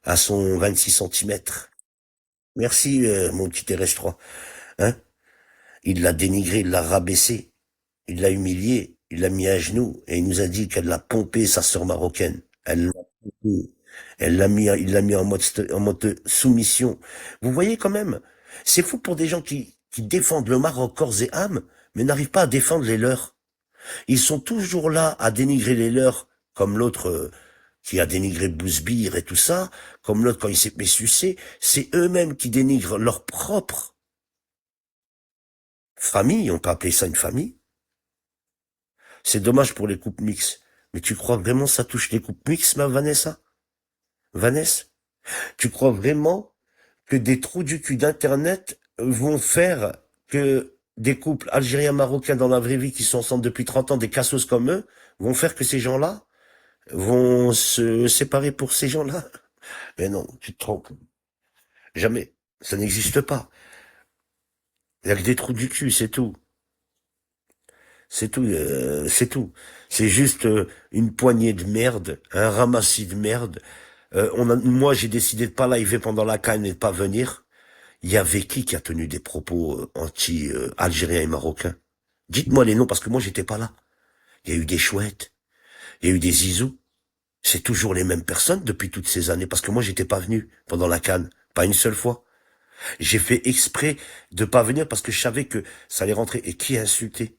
à son 26 centimètres. Merci, mon petit RS3. Hein? Il l'a dénigré, il l'a rabaissé, il l'a humilié, il l'a mis à genoux et il nous a dit qu'elle l'a pompé, sa sœur marocaine. Elle l'a pompé. Il l'a mis en mode soumission. Vous voyez quand même, c'est fou pour des gens qui défendent le Maroc corps et âme, mais n'arrivent pas à défendre les leurs. Ils sont toujours là à dénigrer les leurs, comme l'autre qui a dénigré Bouzbir et tout ça, comme l'autre quand il s'est fait sucer, c'est eux-mêmes qui dénigrent leur propre famille, on peut appeler ça une famille. C'est dommage pour les couples mixtes. Mais tu crois vraiment ça touche les couples mixtes, ma Vanessa? Vanessa? Tu crois vraiment que des trous du cul d'Internet vont faire que des couples algériens-marocains dans la vraie vie qui sont ensemble depuis 30 ans, des cassos comme eux, vont faire que ces gens-là vont se séparer pour ces gens-là? Mais non, tu te trompes. Jamais. Ça n'existe pas. Il y a que des trous du cul, c'est tout. C'est tout, c'est tout. C'est juste une poignée de merde, un ramassis de merde. Moi, j'ai décidé de pas liver pendant la CAN et de pas venir. Il y avait qui a tenu des propos anti-algériens et marocains? Dites-moi les noms parce que moi, j'étais pas là. Il y a eu des chouettes, il y a eu des zizous. C'est toujours les mêmes personnes depuis toutes ces années parce que moi, j'étais pas venu pendant la CAN, pas une seule fois. J'ai fait exprès de pas venir parce que je savais que ça allait rentrer. Et qui a insulté?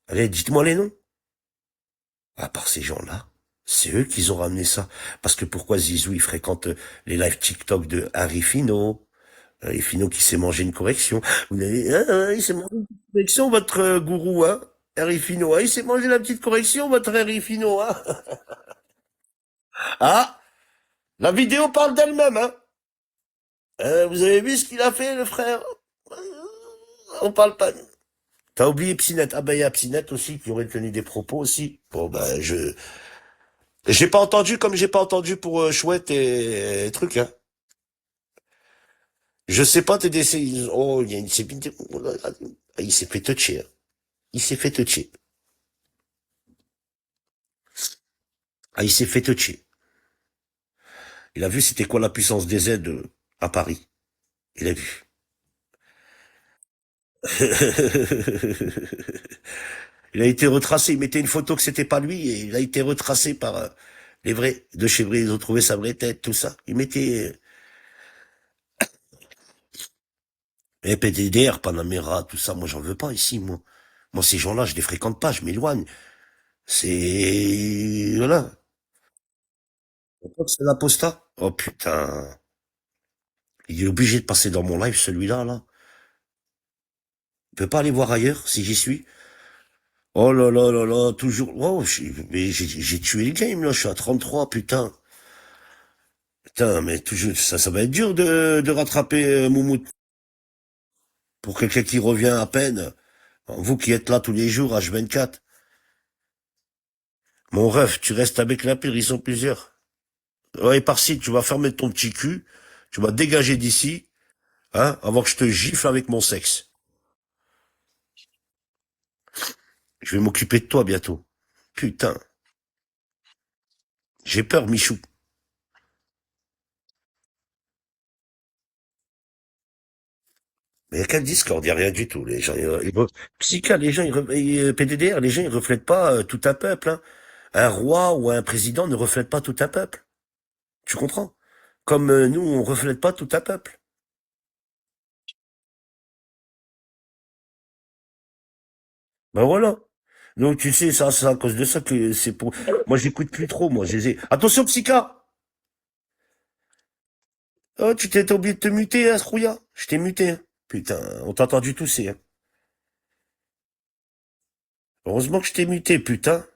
Allez, dites-moi les noms. À part ces gens-là, c'est eux qui ont ramené ça. Parce que pourquoi Zizou, il fréquente les lives TikTok de Harry Fino? Harry Fino qui s'est mangé une correction. Vous avez, il s'est mangé une petite correction, votre gourou, hein? Harry Fino, hein? Il s'est mangé la petite correction, votre Harry Fino, hein? Ah! La vidéo parle d'elle-même, hein? Vous avez vu ce qu'il a fait, le frère? On parle pas. T'as oublié Psinette. Ah ben, il y a Psinette aussi, qui aurait tenu des propos aussi. Bon, ben, j'ai pas entendu comme j'ai pas entendu pour Chouette et truc, hein. Je sais pas, t'es des... Oh, il y a une... Ah, il s'est fait toucher, hein. Il s'est fait toucher. Ah, il s'est fait toucher. Il a vu c'était quoi la puissance des Z à Paris. Il a vu. Il a été retracé. Il mettait une photo que c'était pas lui et il a été retracé par les vrais de chez Brie. Ils ont trouvé sa vraie tête, tout ça. Il mettait PDDR, Panamera, tout ça. Moi, j'en veux pas ici, moi. Moi, ces gens-là, je les fréquente pas. Je m'éloigne. C'est voilà. On croit que c'est l'apostat. Oh putain. Il est obligé de passer dans mon live, celui-là, là. Il peut pas aller voir ailleurs si j'y suis. Oh là là là là, toujours. Oh, mais j'ai tué le game, là. Je suis à 33, putain. Putain, mais toujours, ça va être dur de rattraper Moumout. Pour quelqu'un qui revient à peine. Vous qui êtes là tous les jours, H24. Mon ref, tu restes avec la pire, ils sont plusieurs. Ouais, par-ci, tu vas fermer ton petit cul. Tu vas dégager d'ici, hein, avant que je te gifle avec mon sexe. Je vais m'occuper de toi bientôt. Putain. J'ai peur, Michou. Mais il y a qu'un Discord, il y a rien du tout. Les gens, Psycha, les gens, PDDR, les gens, ils reflètent pas tout un peuple, hein. Un roi ou un président ne reflète pas tout un peuple. Tu comprends? Comme nous, on reflète pas tout un peuple. Ben voilà. Donc tu sais, ça, c'est à cause de ça que c'est pour. Moi, j'écoute plus trop, moi. Attention, Psycha! Oh, t'as oublié de te muter, hein, Srouya? Je t'ai muté, hein. Putain, on t'a entendu tousser, hein. Heureusement que je t'ai muté, putain.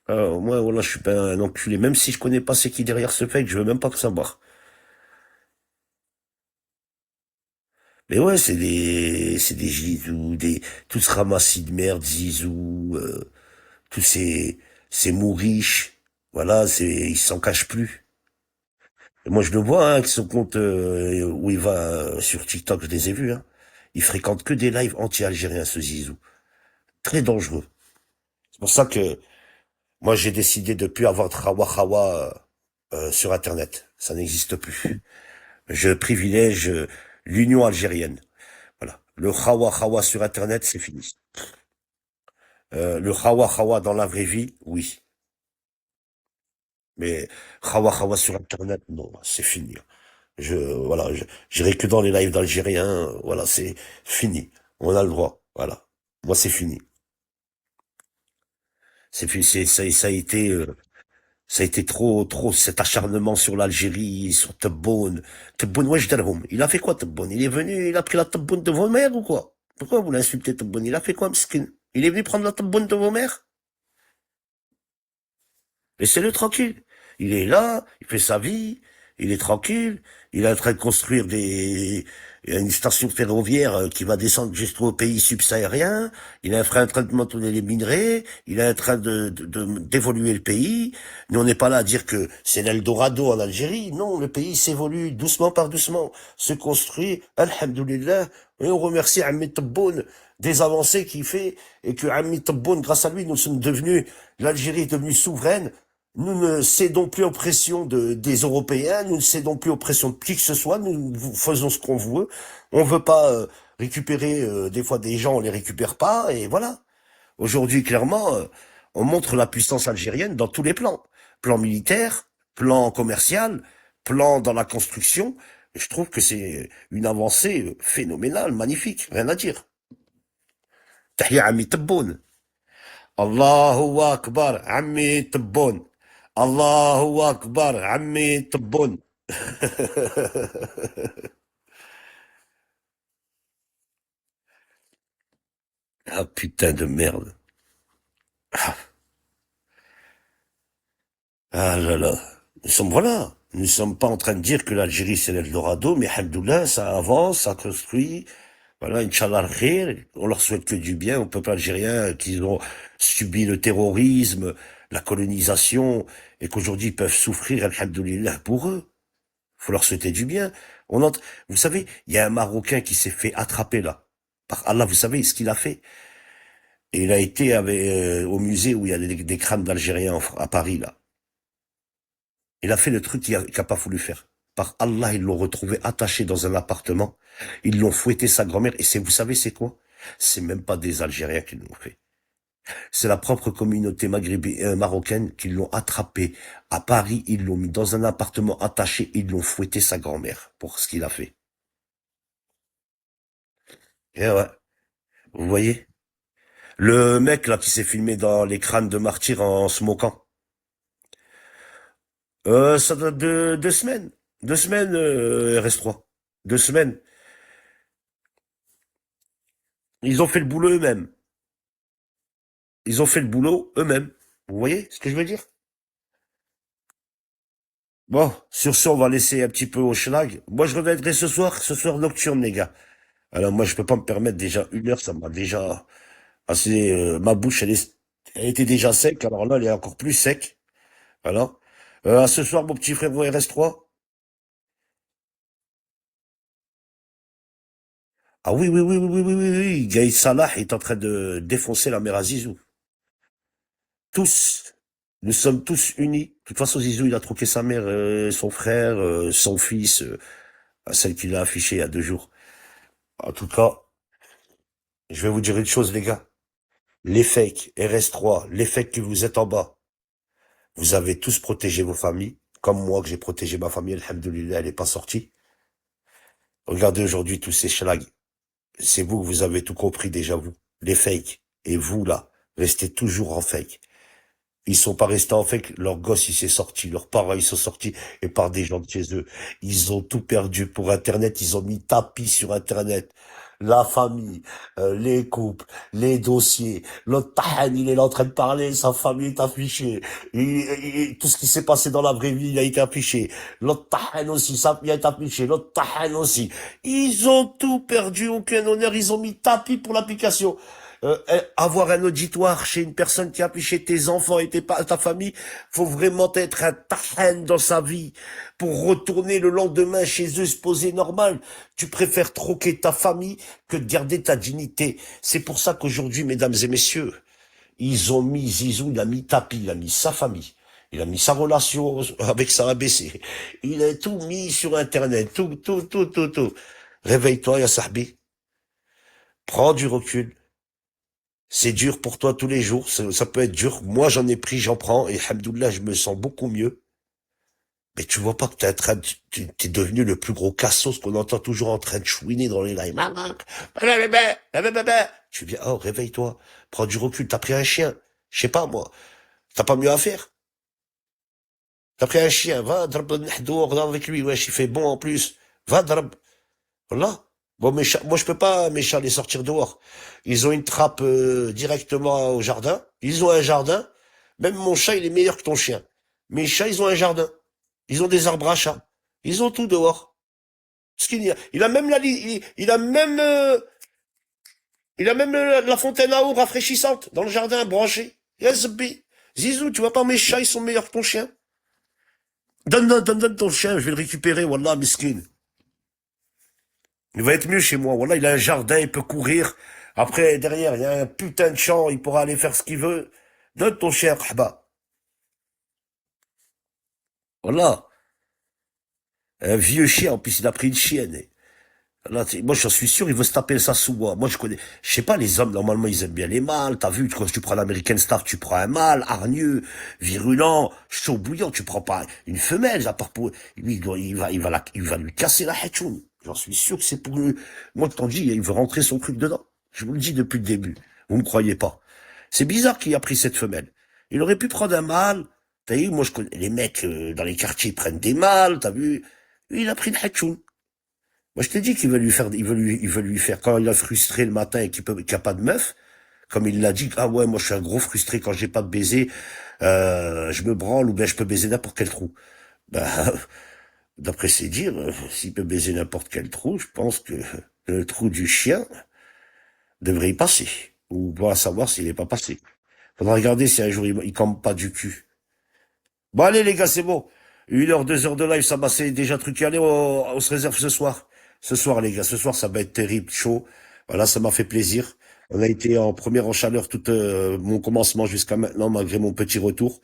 Moi, voilà, je suis pas un enculé. Même si je connais pas c'est qui derrière ce fake, je veux même pas le savoir. Mais ouais, c'est des Zizou, tout ce ramassis de merde, Zizou, tous ces mouriches. Voilà, ils s'en cachent plus. Et moi, je le vois, hein, que son compte, où il va, sur TikTok, je les ai vus, hein. Il fréquente que des lives anti-algériens, ce Zizou. Très dangereux. C'est pour ça que, moi, j'ai décidé de plus avoir de Hawa Hawa, sur Internet. Ça n'existe plus. Je privilège l'Union algérienne. Voilà. Le Hawa Hawa sur Internet, c'est fini. Le Hawa Hawa dans la vraie vie, oui. Mais Hawa Hawa sur Internet, non, c'est fini. Voilà, j'irai que dans les lives d'Algériens. Voilà, c'est fini. On a le droit. Voilà. Moi, c'est fini. Ça a été trop cet acharnement sur l'Algérie, sur Tebboune. Tebboune, wesh darhom. Il a fait quoi, Tebboune? Il est venu, il a pris la Tebboune de vos mères ou quoi? Pourquoi vous l'insultez, Tebboune? Il a fait quoi, Mskin? Il est venu prendre la Tebboune de vos mères? Laissez-le tranquille. Il est là, il fait sa vie, il est tranquille, il est en train de construire une station ferroviaire qui va descendre jusqu'au pays subsahariens, il est en train de maintenir les minerais, il est en train d'évoluer le pays. Nous, on n'est pas là à dire que c'est l'Eldorado en Algérie. Non, le pays s'évolue doucement par doucement, se construit, alhamdoulilah, et on remercie Ahmed Tebboune des avancées qu'il fait, et que Ahmed Tebboune, grâce à lui, nous sommes devenus, l'Algérie est devenue souveraine. Nous ne cédons plus aux pressions des Européens, nous ne cédons plus aux pressions de qui que ce soit, nous faisons ce qu'on veut. On veut pas récupérer des fois des gens, on les récupère pas, et voilà. Aujourd'hui, clairement, on montre la puissance algérienne dans tous les plans. Plan militaire, plan commercial, plan dans la construction. Et je trouve que c'est une avancée phénoménale, magnifique, rien à dire. Tahia Ami Tebboune. Allahu Akbar, Ami Tebboune. Allahu Akbar, Ami Tebboune. Ah putain de merde. Ah là là. Nous sommes pas en train de dire que l'Algérie c'est l'Eldorado, mais alhamdoulilah, ça avance, ça construit. Voilà, Inch'Allah khir, on leur souhaite que du bien au peuple algérien qui ont subi le terrorisme, la colonisation, et qu'aujourd'hui ils peuvent souffrir, alhamdoulilah, pour eux. Faut leur souhaiter du bien. Vous savez, il y a un Marocain qui s'est fait attraper là. Par Allah, vous savez ce qu'il a fait? Et il a été au musée où il y a des crânes d'Algériens à Paris là. Il a fait le truc qu'il a pas voulu faire. Par Allah, ils l'ont retrouvé attaché dans un appartement. Ils l'ont fouetté sa grand-mère. Et vous savez c'est quoi? C'est même pas des Algériens qui l'ont fait. C'est la propre communauté marocaine qui l'ont attrapé. À Paris, ils l'ont mis dans un appartement attaché. Ils l'ont fouetté sa grand-mère pour ce qu'il a fait. Et ouais, vous voyez? Le mec là qui s'est filmé dans les crânes de martyrs en se moquant. Ça date de 2 semaines. 2 semaines, RS3. 2 semaines. Ils ont fait le boulot eux-mêmes. Ils ont fait le boulot eux-mêmes. Vous voyez ce que je veux dire? Bon, sur ce, on va laisser un petit peu au schlag. Moi, je reviendrai ce soir nocturne, les gars. Alors, moi, je peux pas me permettre déjà 1 heure, ça m'a déjà assez, ma bouche, elle était déjà sec, alors là, elle est encore plus sec. Voilà. À ce soir, mon petit frère RS3. Ah oui, oui, oui, oui, oui, oui, oui, oui. Gaïd Salah est en train de défoncer la mère à Zizou. Tous. Nous sommes tous unis. De toute façon, Zizou, il a troqué sa mère, son frère, son fils, à celle qu'il a affichée il y a 2 jours. En tout cas, je vais vous dire une chose, les gars. Les fakes, RS3, les fakes que vous êtes en bas, vous avez tous protégé vos familles, comme moi que j'ai protégé ma famille, alhamdoulilah, elle est pas sortie. Regardez aujourd'hui tous ces schlags. C'est vous avez tout compris déjà, vous. Les fakes. Et vous, là, restez toujours en fake. Ils sont pas restés en fake, leur gosse, il s'est sorti, leurs parents, ils sont sortis, et par des gens de chez eux. Ils ont tout perdu pour Internet, ils ont mis tapis sur Internet. la famille, les couples, les dossiers. L'autre Tahan, il est là en train de parler, sa famille est affichée. Tout ce qui s'est passé dans la vraie vie, il a été affiché. L'autre Tahan aussi, sa famille est affichée. L'autre Tahan aussi. Ils ont tout perdu, aucun honneur, ils ont mis tapis pour l'application. Avoir un auditoire chez une personne qui a affiché tes enfants et ta famille, faut vraiment être un Tahan dans sa vie pour retourner le lendemain chez eux, se poser normal. Tu préfères troquer ta famille que de garder ta dignité. C'est pour ça qu'aujourd'hui, mesdames et messieurs, ils ont mis Zizou, il a mis tapis, il a mis sa famille. Il a mis sa relation avec sa ABC. Il a tout mis sur Internet. Tout. Réveille-toi, ya sahbi. Prends du recul. C'est dur pour toi tous les jours. Ça peut être dur. Moi, j'en ai pris, j'en prends. Et alhamdoulilah, je me sens beaucoup mieux. Mais tu vois pas que t'es devenu le plus gros cassos qu'on entend toujours en train de chouiner dans les lives. Tu viens, oh, réveille-toi. Prends du recul. T'as pris un chien. Je sais pas, moi. T'as pas mieux à faire? T'as pris un chien. Va, drab dehors avec lui. Wesh, il fait bon en plus. Va, drab. Voilà. Bon, moi, je peux pas, mes chats, les sortir dehors. Ils ont une trappe, directement au jardin. Ils ont un jardin. Même mon chat, il est meilleur que ton chien. Mes chats, ils ont un jardin. Ils ont des arbres à chat. Ils ont tout dehors. Ce qu'il y a. Il a même la fontaine à eau rafraîchissante dans le jardin branchée. Yes, bi. Zizou, tu vois pas, mes chats, ils sont meilleurs que ton chien. Donne ton chien, je vais le récupérer, wallah, miskin. Il va être mieux chez moi. Voilà, il a un jardin, il peut courir. Après, derrière, il y a un putain de champ, il pourra aller faire ce qu'il veut. Donne ton chien, Rahba. Voilà. Un vieux chien, en plus, il a pris une chienne. Là, moi, je suis sûr, il veut se taper ça sous moi. Moi, je sais pas, les hommes, normalement, ils aiment bien les mâles. T'as vu, quand tu prends l'American Star, tu prends un mâle, hargneux, virulent, chaud bouillant. Tu prends pas une femelle, à part pour, lui, il va lui casser la hatchoun. J'en suis sûr que c'est pour lui. Moi, je t'en dis, il veut rentrer son truc dedans. Je vous le dis depuis le début. Vous me croyez pas. C'est bizarre qu'il a pris cette femelle. Il aurait pu prendre un mâle. T'as vu, moi, je connais, les mecs, dans les quartiers, ils prennent des mâles, t'as vu. Lui, il a pris le hatchoun. Moi, je t'ai dit qu'il veut lui faire, il veut lui faire, quand il a frustré le matin et qu'il a pas de meuf, comme il l'a dit, ah ouais, moi, je suis un gros frustré quand j'ai pas de baiser, je me branle ou bien je peux baiser n'importe quel trou. Ben, d'après ses dires, s'il peut baiser n'importe quel trou, je pense que le trou du chien devrait y passer. Ou pas savoir s'il est pas passé. Faudra regarder si un jour il campe pas du cul. Bon, allez, les gars, c'est bon. 1 heure, 2 heures de live, ça m'a c'est déjà truqué. Allez, on se réserve ce soir. Ce soir, les gars, ce soir, ça va être terrible, chaud. Voilà, ça m'a fait plaisir. On a été en première en chaleur tout mon commencement jusqu'à maintenant, malgré mon petit retour.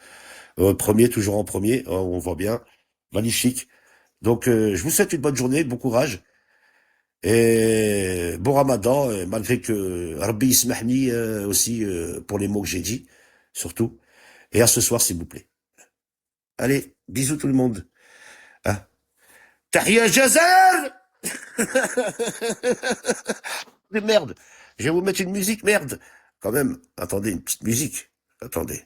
Premier, toujours en premier, on voit bien. Magnifique. Donc, je vous souhaite une bonne journée, bon courage. Et bon ramadan, malgré que Rabbi Ismahni aussi, pour les mots que j'ai dit, surtout. Et à ce soir, s'il vous plaît. Allez, bisous tout le monde. Hein. Tahia Jazer. Mais merde, je vais vous mettre une musique, merde. Quand même, attendez, une petite musique. Attendez.